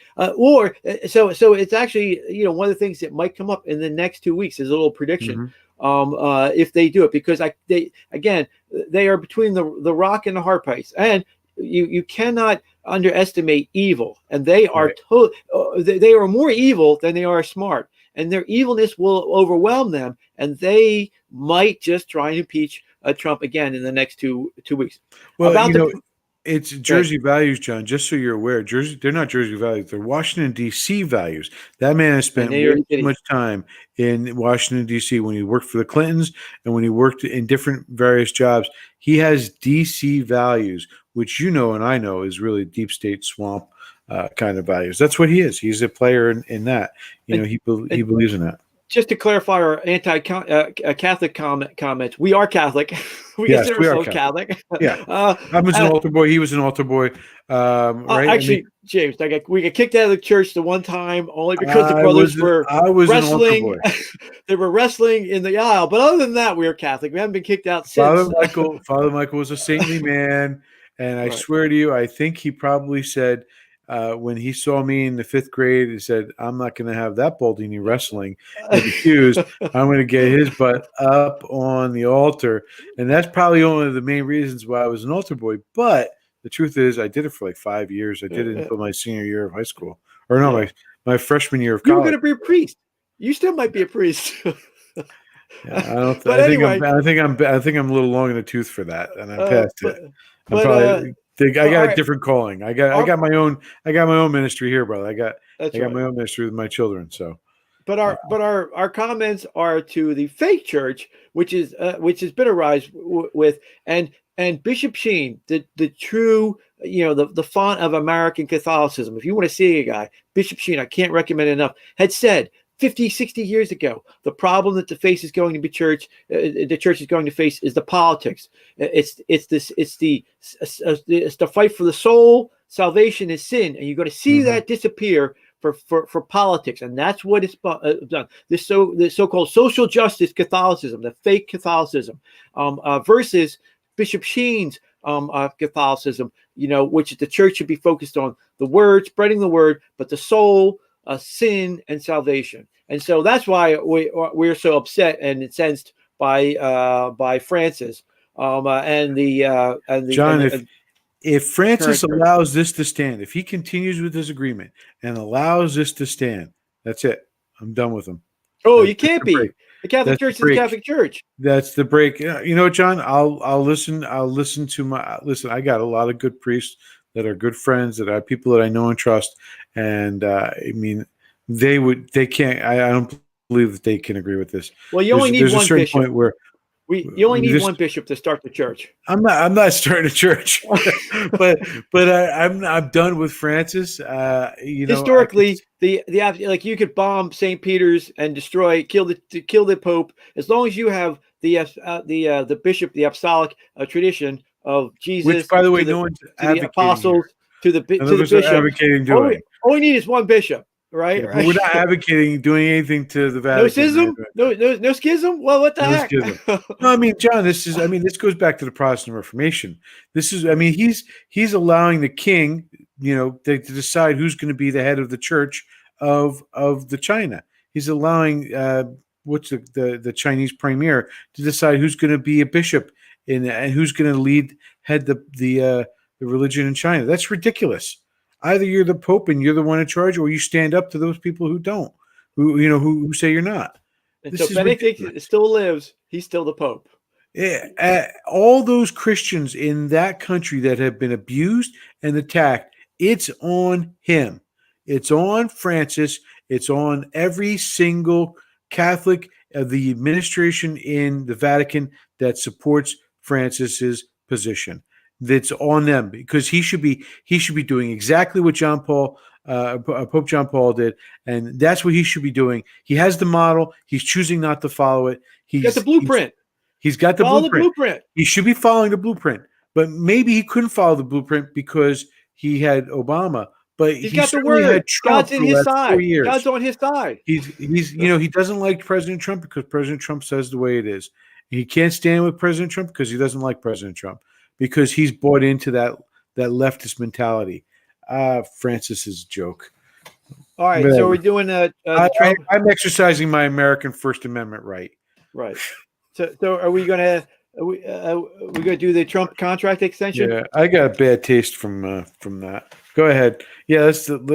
so it's actually, one of the things that might come up in the next 2 weeks is a little prediction. If they do it, because they are between the rock and the hard place, and you cannot underestimate evil, and they are they are more evil than they are smart, and their evilness will overwhelm them, and they might just try and impeach Trump again in the next two weeks. Well, it's Jersey values, John. Just so you're aware, they're not Jersey values; they're Washington D.C. values. That man has spent way too much time in Washington D.C. when he worked for the Clintons and when he worked in different various jobs. He has D.C. values, which and I know is really deep state swamp kind of values. That's what he is. He's a player in that. He believes in that. Just to clarify our anti-Catholic comments, we are Catholic. we consider ourselves Catholic. Yeah, I was an altar boy. He was an altar boy. Right? Actually, James, we got kicked out of the church the one time only because the brothers were wrestling. They were wrestling in the aisle, but other than that, we are Catholic. We haven't been kicked out since. Father Michael was a saintly man, and I swear to you, I think he probably said, when he saw me in the 5th grade, he said, "I'm not going to have that Baldini wrestling with the Hughes. I'm going to get his butt up on the altar." And that's probably one of the main reasons why I was an altar boy. But the truth is, I did it for like 5 years. I did it until my senior year of high school, or no, my freshman year of college. You were going to be a priest. You still might be a priest. I think I'm a little long in the tooth for that, and I'm past it. I got a different calling. I got my own ministry here, brother. I got my own ministry with my children. So, but our comments are to the fake church, which has been a rise with and Bishop Sheen, the true the font of American Catholicism. If you want to see a guy, Bishop Sheen, I can't recommend enough, had said 50, 60 years ago, the problem that the church is going to face is the politics. It's the fight for the soul. Salvation is sin, and you're going to see that disappear for politics, and that's what it's done. This so-called social justice Catholicism, the fake Catholicism, versus Bishop Sheen's Catholicism, which the church should be focused on the word, spreading the word, but the soul, sin, and salvation. And so that's why we're so upset and incensed by Francis and the John. If Francis allows this to stand, if he continues with this agreement and allows this to stand, that's it. I'm done with him. Oh, you can't be. The Catholic Church is the Catholic Church. That's the break. John, I'll listen. I'll listen to I got a lot of good priests that are good friends, that are people that I know and trust. And they can't, I don't believe that they can agree with this. Well, you only need one bishop. Point where you only need one bishop to start the church. I'm not starting a church, but I'm done with Francis. Historically, the you could bomb St. Peter's and kill the Pope, as long as you have the bishop, the apostolic tradition of Jesus, which, by the way, no one's advocating the apostles here. to the bishop. Advocating doing. All we need is one bishop. Right, yeah, right. We're not advocating doing anything to the Vatican. No schism? No schism? Well, what the heck? No, John, this goes back to the Protestant Reformation. He's allowing the king, to decide who's going to be the head of the church of the China. He's allowing the Chinese premier to decide who's going to be a bishop and who's going to head the religion in China. That's ridiculous. Either you're the Pope and you're the one in charge, or you stand up to those people who don't, who say you're not. And so Benedict still lives. He's still the Pope. Yeah, all those Christians in that country that have been abused and attacked, it's on him. It's on Francis. It's on every single Catholic of the administration in the Vatican that supports Francis's position. That's on them, because he should be doing exactly what John Paul Pope John Paul did, and that's what he should be doing. He has the model. He's choosing not to follow it. He's got the blueprint. He's got the Follow blueprint. the blueprint. He should be following the blueprint, but maybe he couldn't follow the blueprint because he had Obama. But he's he got the certainly word. had Trump God's in his side. 4 years. God's on his side. He's he doesn't like President Trump because President Trump says the way it is. He can't stand with President Trump because he doesn't like President Trump because he's bought into that leftist mentality. Francis's joke. All right, so we're doing Trump. I'm exercising my American First Amendment right. Right. So are we gonna do the Trump contract extension? Yeah, I got a bad taste from that. Go ahead. Yeah, let's okay,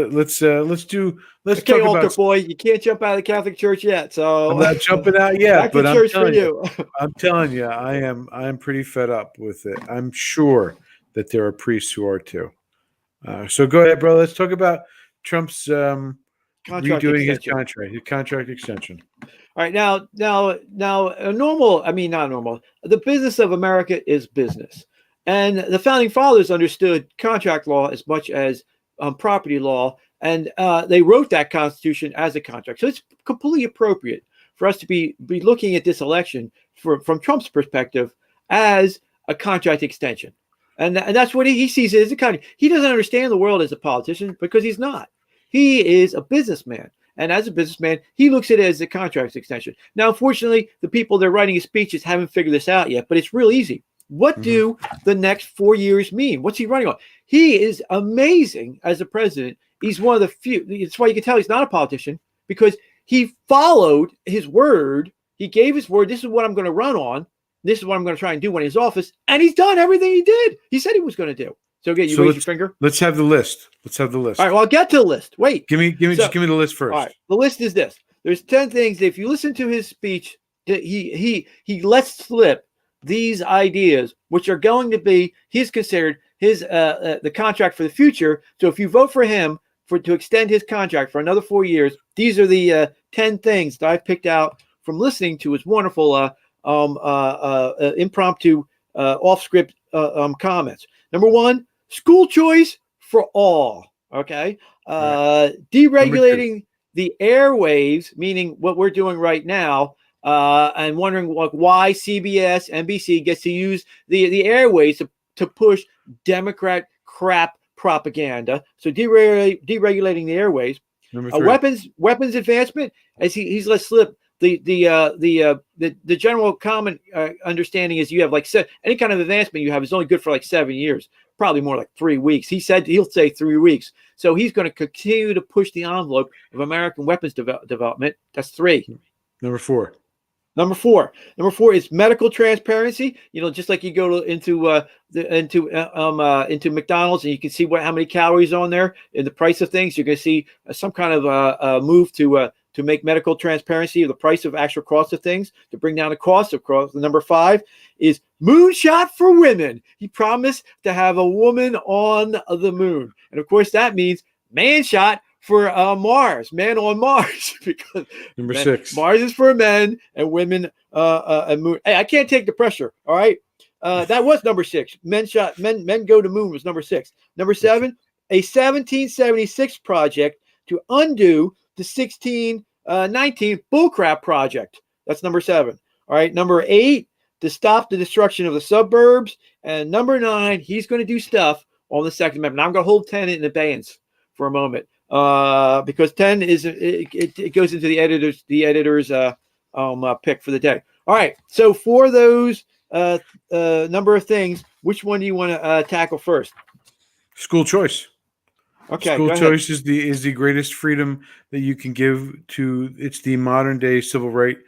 talk altar about. boy, you can't jump out of the Catholic Church yet. So I'm not jumping out yet, but church for you. I'm telling you, I'm pretty fed up with it. I'm sure that there are priests who are too. So go ahead, bro. Let's talk about Trump's redoing his contract extension. All right, now, not normal. The business of America is business, and the founding fathers understood contract law as much as property law, and they wrote that Constitution as a contract. So it's completely appropriate for us to be looking at this election from Trump's perspective as a contract extension, and that's what he sees it as a contract. He doesn't understand the world as a politician because he's not. He is a businessman. And as a businessman, he looks at it as a contract extension. Now, unfortunately, the people that are writing his speeches haven't figured this out yet, but it's real easy. What do the next 4 years mean? What's he running on? He is amazing as a president. He's one of the few. That's why you can tell he's not a politician, because he followed his word. He gave his word. This is what I'm going to run on. This is what I'm going to try and do when he's in office. And he's done everything he did. He said he was going to do. So raise your finger. Let's have the list. All right. Well, I'll get to the list. Wait. Give me the list first. All right. The list is this. There's 10 things. If you listen to his speech, he lets slip these ideas, which are going to be he's considered his the contract for the future. So if you vote for him to extend his contract for another 4 years, these are the 10 things that I've picked out from listening to his wonderful impromptu off-script comments. Number 1. School choice for all, okay? Deregulating the airwaves, meaning what we're doing right now, and wondering why CBS, NBC gets to use the airwaves to push Democrat crap propaganda. So deregulating the airwaves. Weapons advancement, as he's let slip. The general common understanding is you have any kind of advancement you have is only good for 7 years, probably more like 3 weeks. He'll say 3 weeks. So he's going to continue to push the envelope of American weapons development. That's 3. Number 4 is medical transparency. Just like you go into McDonald's and you can see how many calories are on there and the price of things. You're going to see some kind of move to make medical transparency of the price of actual cost of things, to bring down the cost of cost. Number 5 is moonshot for women. He promised to have a woman on the moon. And of course, that means man shot for Mars, men on Mars, because Number 6, Mars is for men and women and moon. Hey, I can't take the pressure. All right. That was number 6. Men go to moon was number 6. Number 7, a 1776 project to undo the 1619 bullcrap project. That's number 7. All right. Number 8, to stop the destruction of the suburbs. And number 9, he's going to do stuff on the Second Amendment. Now I'm going to hold 10 in abeyance for a moment, because 10 is it goes into the editor's pick for the day. All right. So for those number of things, which one do you want to tackle first? School choice. Okay, school choice is the greatest freedom that you can give to. It's the modern day civil right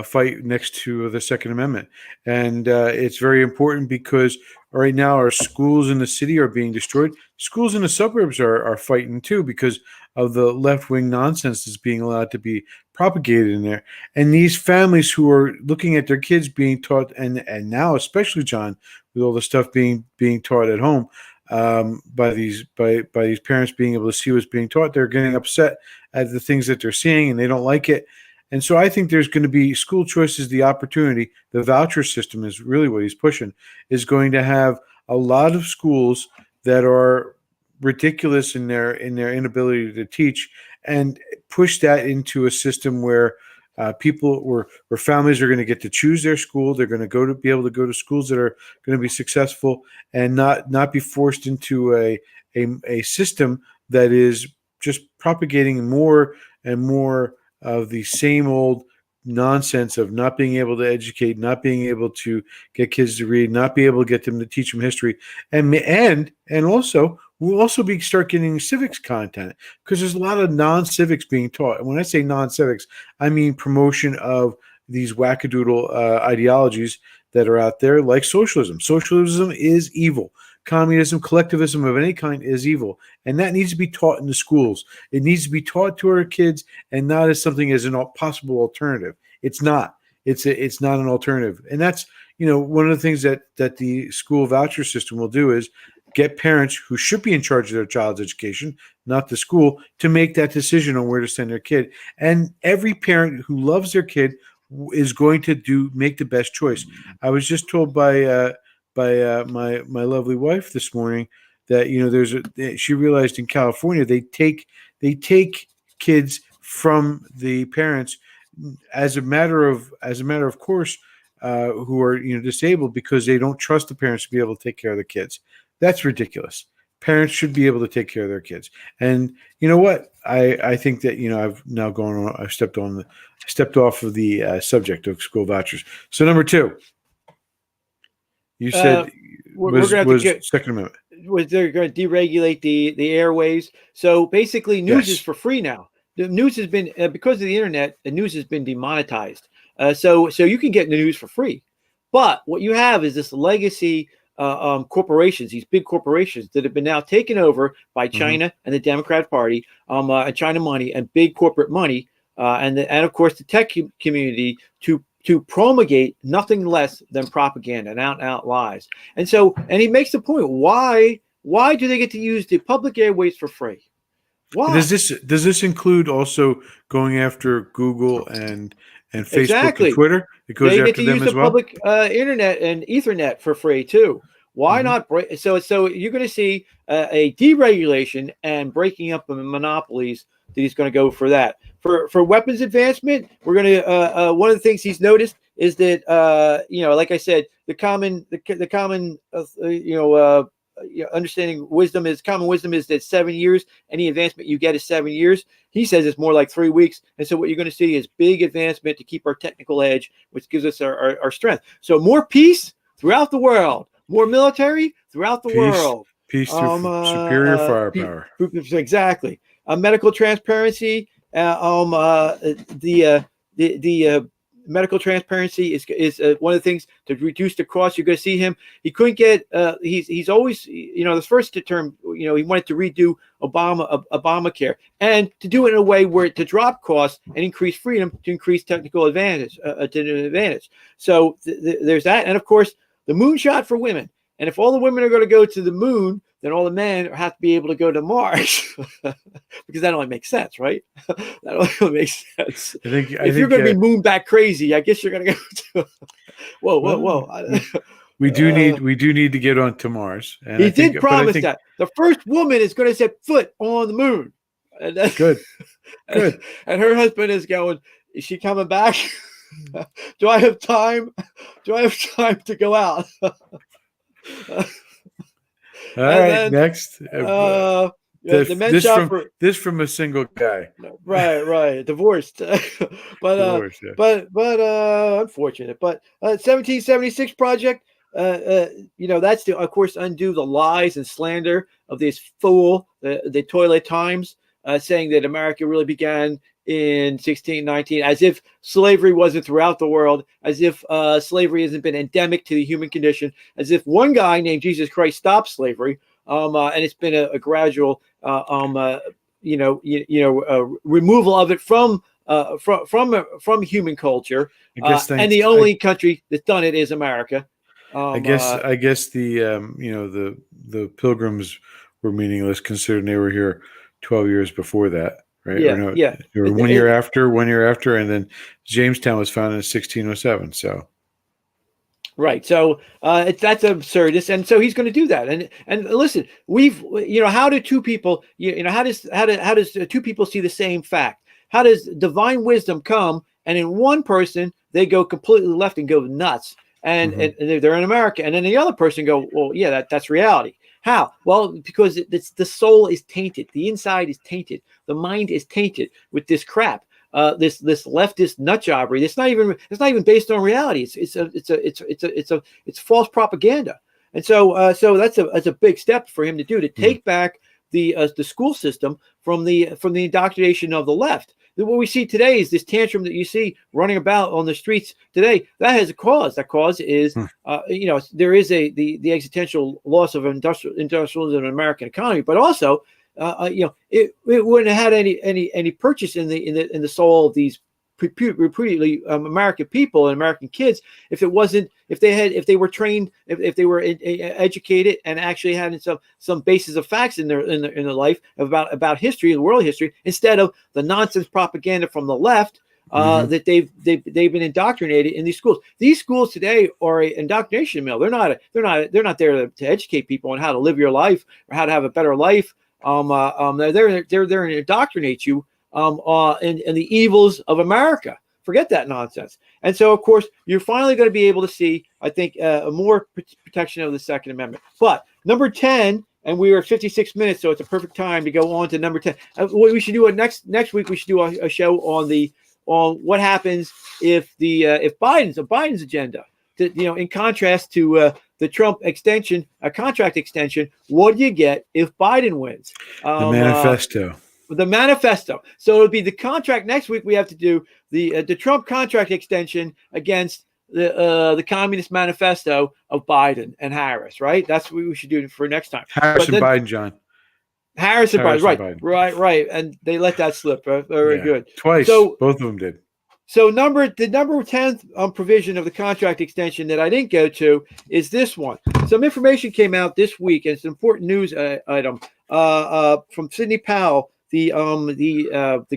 fight next to the Second Amendment, and it's very important because right now our schools in the city are being destroyed. Schools in the suburbs are fighting too because of the left-wing nonsense that's being allowed to be propagated in there. And these families who are looking at their kids being taught, and now especially John, with all the stuff being taught at home. By these parents being able to see what's being taught, they're getting upset at the things that they're seeing and they don't like it. And so I think there's going to be school choice is the opportunity. The voucher system is really what he's pushing, is going to have a lot of schools that are ridiculous in their inability to teach, and push that into a system where where families are going to get to choose their school. They're going to be able to go to schools that are going to be successful, and not be forced into a system that is just propagating more and more of the same old nonsense of not being able to educate, not being able to get kids to read, not be able to get them to teach them history, and also we'll also start getting civics content, because there's a lot of non-civics being taught. And when I say non-civics, I mean promotion of these wackadoodle ideologies that are out there, like socialism. Socialism is evil. Communism, collectivism of any kind is evil, and that needs to be taught in the schools. It needs to be taught to our kids, and not as something as a possible alternative. It's not. It's not an alternative, and that's one of the things that the school voucher system will do is get parents who should be in charge of their child's education, not the school, to make that decision on where to send their kid. And every parent who loves their kid is going to make the best choice. I was just told by my lovely wife this morning that she realized in California they take kids from the parents as a matter of course, who are disabled, because they don't trust the parents to be able to take care of the kids. That's ridiculous. Parents should be able to take care of their kids. And you know what? I think that I've now gone on. I've stepped off of the subject of school vouchers. So number 2. You said was Second Amendment. They're going to deregulate the airwaves. So basically, news is for free now. The news has been because of the internet. The news has been demonetized. So you can get the news for free. But what you have is this legacy corporations, these big corporations that have been now taken over by China and the Democrat Party, and China money and big corporate money, and of course the tech community to promulgate nothing less than propaganda and out lies. And he makes the point, why do they get to use the public airways for free? Why? Does this include also going after Google and Facebook and Twitter? It goes they after get to them use as the well? public internet and Ethernet for free too. Why not break? So you're going to see a deregulation and breaking up of monopolies. That he's going to go for that. For weapons advancement, we're going to one of the things he's noticed is that like I said, the common understanding common wisdom is that 7 years, any advancement you get is 7 years. He says it's more like 3 weeks. And so what you're going to see is big advancement to keep our technical edge, which gives us our strength. So more peace throughout the world, more military throughout the world. Peace through superior firepower. Exactly. Medical transparency. The medical transparency is one of the things to reduce the cost. You're going to see him. He couldn't get. He's always the first term. He wanted to redo Obamacare and to do it in a way where to drop costs and increase freedom to increase technical advantage. So there's that, and of course the moonshot for women. And if all the women are going to go to the moon, then all the men have to be able to go to Mars, because that only makes sense, right? That only makes sense. If you're going to be moon back crazy, I guess you're going to go to. Whoa! We do need to get on to Mars. And he did promise that the first woman is going to set foot on the moon. And good. And her husband is going. Is she coming back? Do I have time? Do I have time to go out? All right, next. This from a single guy. Right. Divorced. but unfortunate. But 1776 project. That's to, of course, undo the lies and slander of this fool, the Toilet Times, saying that America really began in 1619, as if slavery wasn't throughout the world, as if slavery hasn't been endemic to the human condition, as if one guy named Jesus Christ stopped slavery, and it's been a gradual, removal of it from human culture. And the only country that's done it is America. I guess the Pilgrims were meaningless, considering they were here 12 years before that. Right? Yeah. They were 1 year after, and then Jamestown was founded in 1607. So, Right. So that's absurd. And so he's going to do that. And listen, how do two people, how does two people see the same fact? How does divine wisdom come and in one person they go completely left and go nuts and they're in America, and then the other person go, well, yeah, that's reality. How? Well, because the soul is tainted, the inside is tainted, the mind is tainted with this crap. This leftist nut jobbery. It's not even based on reality. It's false propaganda. And so that's a big step for him to do, to take back the school system from the indoctrination of the left. What we see today is this tantrum that you see running about on the streets today. That has a cause. That cause is, there is the existential loss of industrialism in the American economy, but also, it wouldn't have had any purchase in the soul of these reputedly American people and American kids if they were trained, if they were educated and actually had some basis of facts in their life about history and world history, instead of the nonsense propaganda from the left that they've been indoctrinated in these schools. These schools today are an indoctrination mill. They're not there to educate people on how to live your life or how to have a better life. They're there to indoctrinate you in the evils of America. Forget that nonsense. And so, of course, you're finally going to be able to see, I think, a more protection of the Second Amendment. But number 10, and we are at 56 minutes, so it's a perfect time to go on to number 10. What we should do next week, we should do a show on what happens if Biden's agenda, in contrast to the Trump contract extension. What do you get if Biden wins? The manifesto. The manifesto. So it'll be the contract next week. We have to do the Trump contract extension against the Communist Manifesto of Biden and Harris. Right. That's what we should do for next time. Harris and Biden, John. Harris and Biden. Right. And they let that slip. Very good. Twice. So both of them did. So the number 10th provision of the contract extension that I didn't go to is this one. Some information came out this week, and it's an important news item from Sidney Powell, the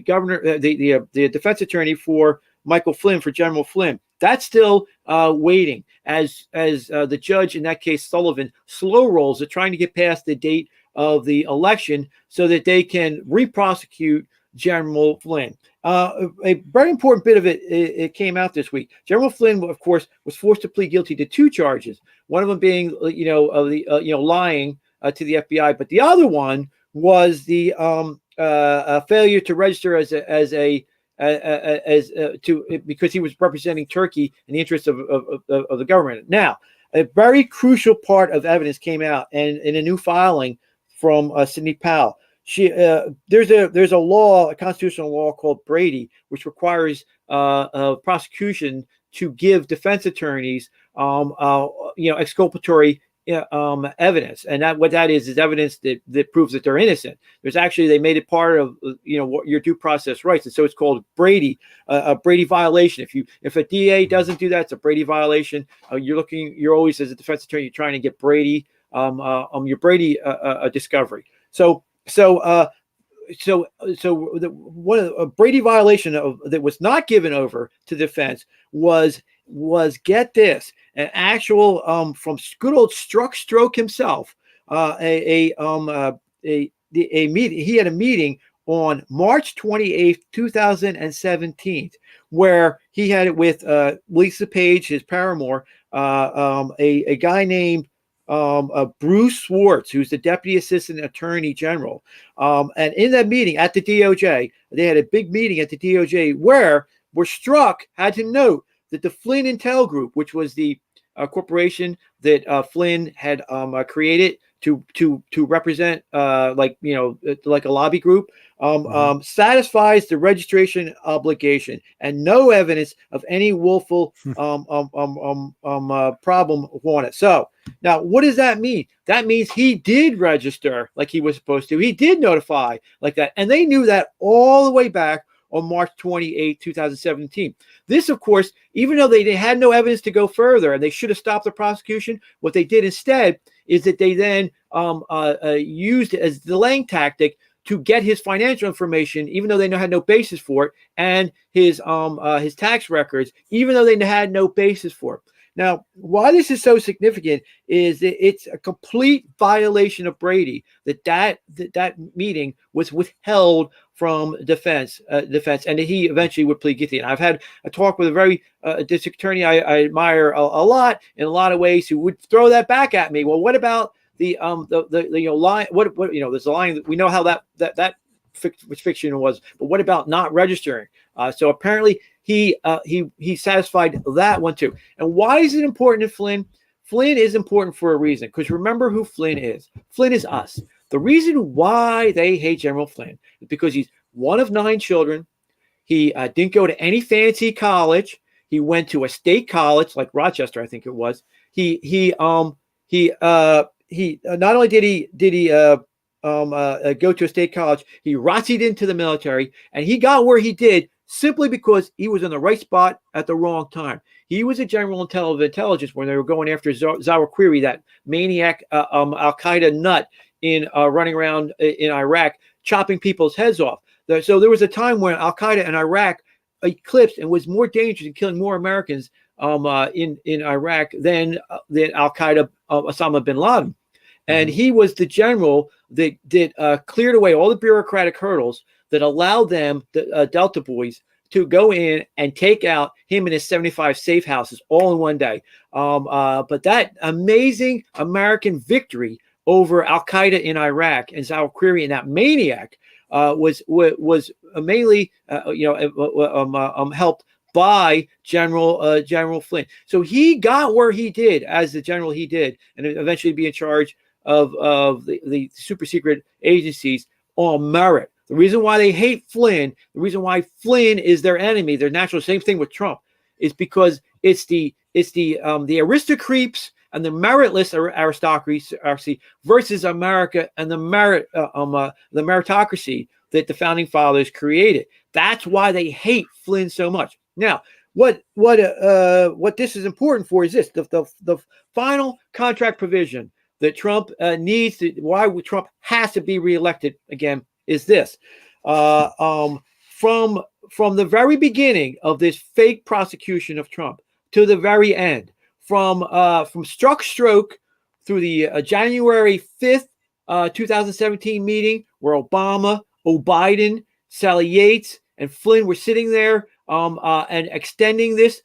governor, the defense attorney for Michael Flynn, for General Flynn. That's still waiting as the judge in that case, Sullivan, slow rolls at trying to get past the date of the election so that they can re-prosecute General Flynn. A very important bit of it came out this week. General Flynn, of course, was forced to plead guilty to 2 charges. One of them being, lying to the FBI, but the other one was the failure to register because he was representing Turkey in the interests of the government. Now, a very crucial part of evidence came out, and in a new filing from Sidney Powell. There's a law, a constitutional law called Brady, which requires prosecution to give defense attorneys, exculpatory evidence, and what that is evidence that proves that they're innocent. They made it part of what your due process rights, and so it's called Brady, a Brady violation. If a DA doesn't do that, it's a Brady violation. You're always, as a defense attorney, you're trying to get Brady, your Brady discovery. So a Brady violation that was not given over to defense was get this, an actual from good old Stroke himself, a meeting. He had a meeting on March 28th, 2017, where he had it with Lisa Page, his paramour, a guy named Bruce Swartz, who's the Deputy Assistant Attorney General. And in that meeting at the DOJ, they had a big meeting at the DOJ where Strzok had to note that the Flynn Intel Group, which was the corporation that Flynn had created to represent, like a lobby group, satisfies the registration obligation, and no evidence of any willful problem on it. So now, what does that mean? That means he did register like he was supposed to. He did notify like that, and they knew that all the way back on March 28, 2017. This, of course, even though they had no evidence to go further and they should have stopped the prosecution, what they did instead is that they then used it as a delaying tactic to get his financial information, even though they had no basis for it, and his tax records, even though they had no basis for it. Now, why this is so significant is that it's a complete violation of Brady that meeting was withheld from defense, and he eventually would plead guilty. And I've had a talk with a very district attorney I admire a lot in a lot of ways, who would throw that back at me. Well, what about the line? What there's a line that we know how that which fiction it was, but what about not registering? So apparently he satisfied that one too. And why is it important to Flynn? Flynn is important for a reason, because remember who Flynn is. Flynn is us. The reason why they hate General Flynn is because he's one of 9 children. He didn't go to any fancy college. He went to a state college like Rochester, I think it was. He not only did he go to a state college, he ROTC'd into the military, and he got where he did simply because he was in the right spot at the wrong time. He was a general of intelligence when they were going after Zawahiri, that maniac Al-Qaeda nut in running around in Iraq, chopping people's heads off. So there was a time when Al-Qaeda in Iraq eclipsed and was more dangerous and killing more Americans in Iraq than Al-Qaeda Osama bin Laden. And he was the general that cleared away all the bureaucratic hurdles that allowed them, the Delta boys, to go in and take out him and his 75 safe houses all in one day. But that amazing American victory over Al-Qaeda in Iraq and Zawahiri and that maniac was mainly helped by General Flynn. So he got where he did as the general he did, and eventually be in charge of the super secret agencies on merit. The reason why they hate Flynn, the reason why Flynn is their enemy, their natural, same thing with Trump, is because it's the aristocrats and the meritless aristocracy versus America and the meritocracy that the founding fathers created. That's why they hate Flynn so much. Now, what this is important for is this: the final contract provision that Trump needs to, why Trump has to be reelected again, is this. From the very beginning of this fake prosecution of Trump to the very end, from stroke through the January 5th, 2017 meeting where Obama, Biden, Sally Yates, and Flynn were sitting there and extending this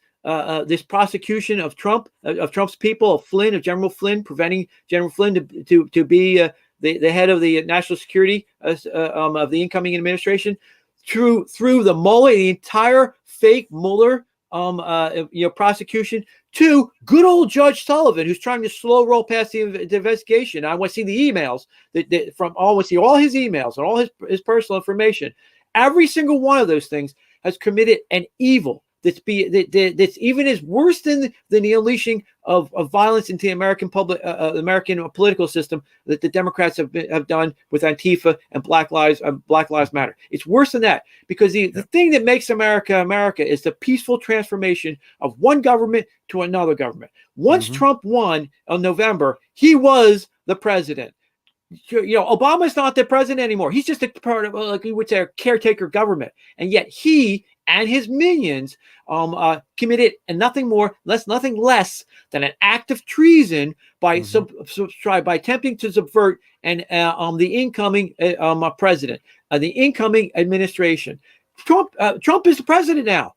prosecution of Trump, of Trump's people, of General Flynn, preventing General Flynn to be the head of the national security of the incoming administration, through the Mueller, the entire fake Mueller prosecution, to good old Judge Sullivan, who's trying to slow roll past the investigation. I want to see the emails I want to see all his emails and all his personal information. Every single one of those things has committed an evil that's even as worse than the unleashing of violence into the American American political system that the Democrats have done with Antifa and Black Lives Matter. It's worse than that, because the thing that makes America is the peaceful transformation of one government to another government. Once Trump won in November, he was the president. Obama's not the president anymore. He's just a part of, like we would say, a caretaker government. And yet he and his minions committed nothing less than an act of treason by by attempting to subvert the incoming president, the incoming administration. Trump is the president now.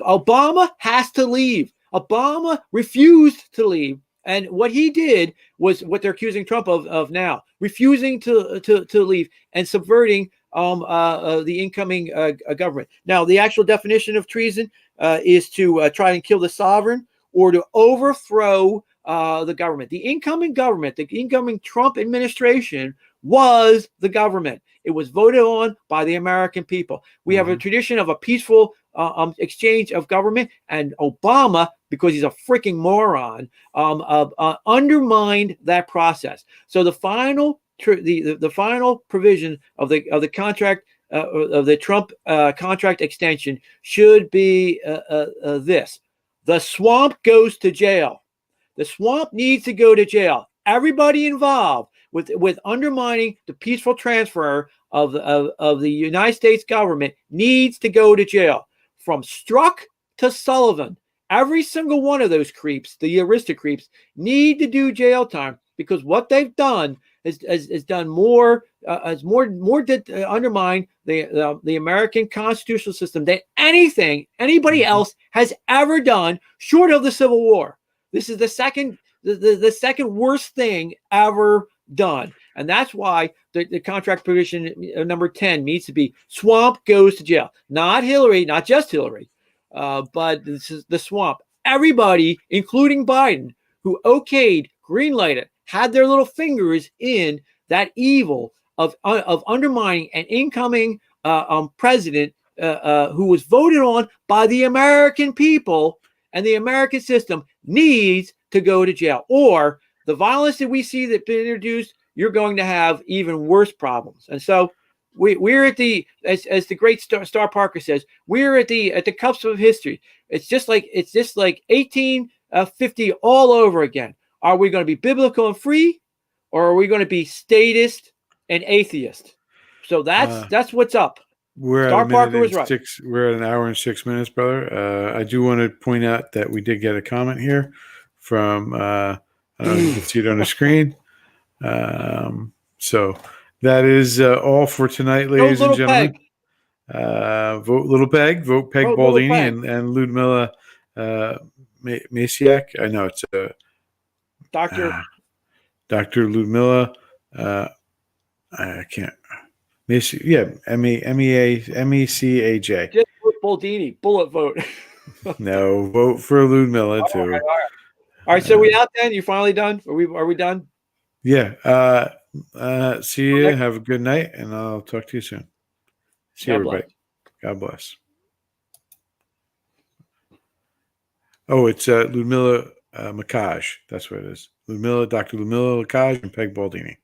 Obama has to leave. Obama refused to leave. And what he did was what they're accusing Trump of now, refusing to leave and subverting the incoming government. Now, the actual definition of treason is to try and kill the sovereign or to overthrow the government. The incoming government, the incoming Trump administration, was the government. It was voted on by the American people. We have a tradition of a peaceful exchange of government, and Obama, because he's a freaking moron, undermined that process. So the final provision of the contract of the Trump contract extension should be this: the swamp goes to jail. The swamp needs to go to jail. Everybody involved with undermining the peaceful transfer of the United States government needs to go to jail. From Strzok to Sullivan, Every single one of those creeps, the arista creeps, need to do jail time because what they've done has done more, undermine the American constitutional system than anybody else has ever done, short of the Civil War. This is the second worst thing ever done, and that's why the contract provision number 10 needs to be swamp goes to jail, not Hillary, not just Hillary. But this is the swamp. Everybody, including Biden, who okayed, greenlighted, had their little fingers in that evil of undermining an incoming president who was voted on by the American people, and the American system needs to go to jail. Or the violence that we see that's been introduced, you're going to have even worse problems. And so we're at the, as the great Star Parker says, we're at the cusp of history. It's just like 1850 all over again. Are we going to be biblical and free, or are we going to be statist and atheist? So that's what's up. We're Star at Parker was right. We're at an hour and 6 minutes, brother. I do want to point out that we did get a comment here from I don't know if you can see it on the screen. So that is all for tonight, ladies and gentlemen. Vote Little Peg, vote Peg Baldini and Ludmilla Masiak. I know it's Dr. Ludmilla. I can't. MECAJ. Just vote Baldini, bullet vote. No, vote for Ludmilla too. All right, so we out then? You finally done? Are we done? Yeah. See you. Have a good night, and I'll talk to you soon. See you, everybody. God bless. Oh, it's Ludmilla Makaj. That's what it is. Dr. Ludmilla Makaj and Peg Baldini.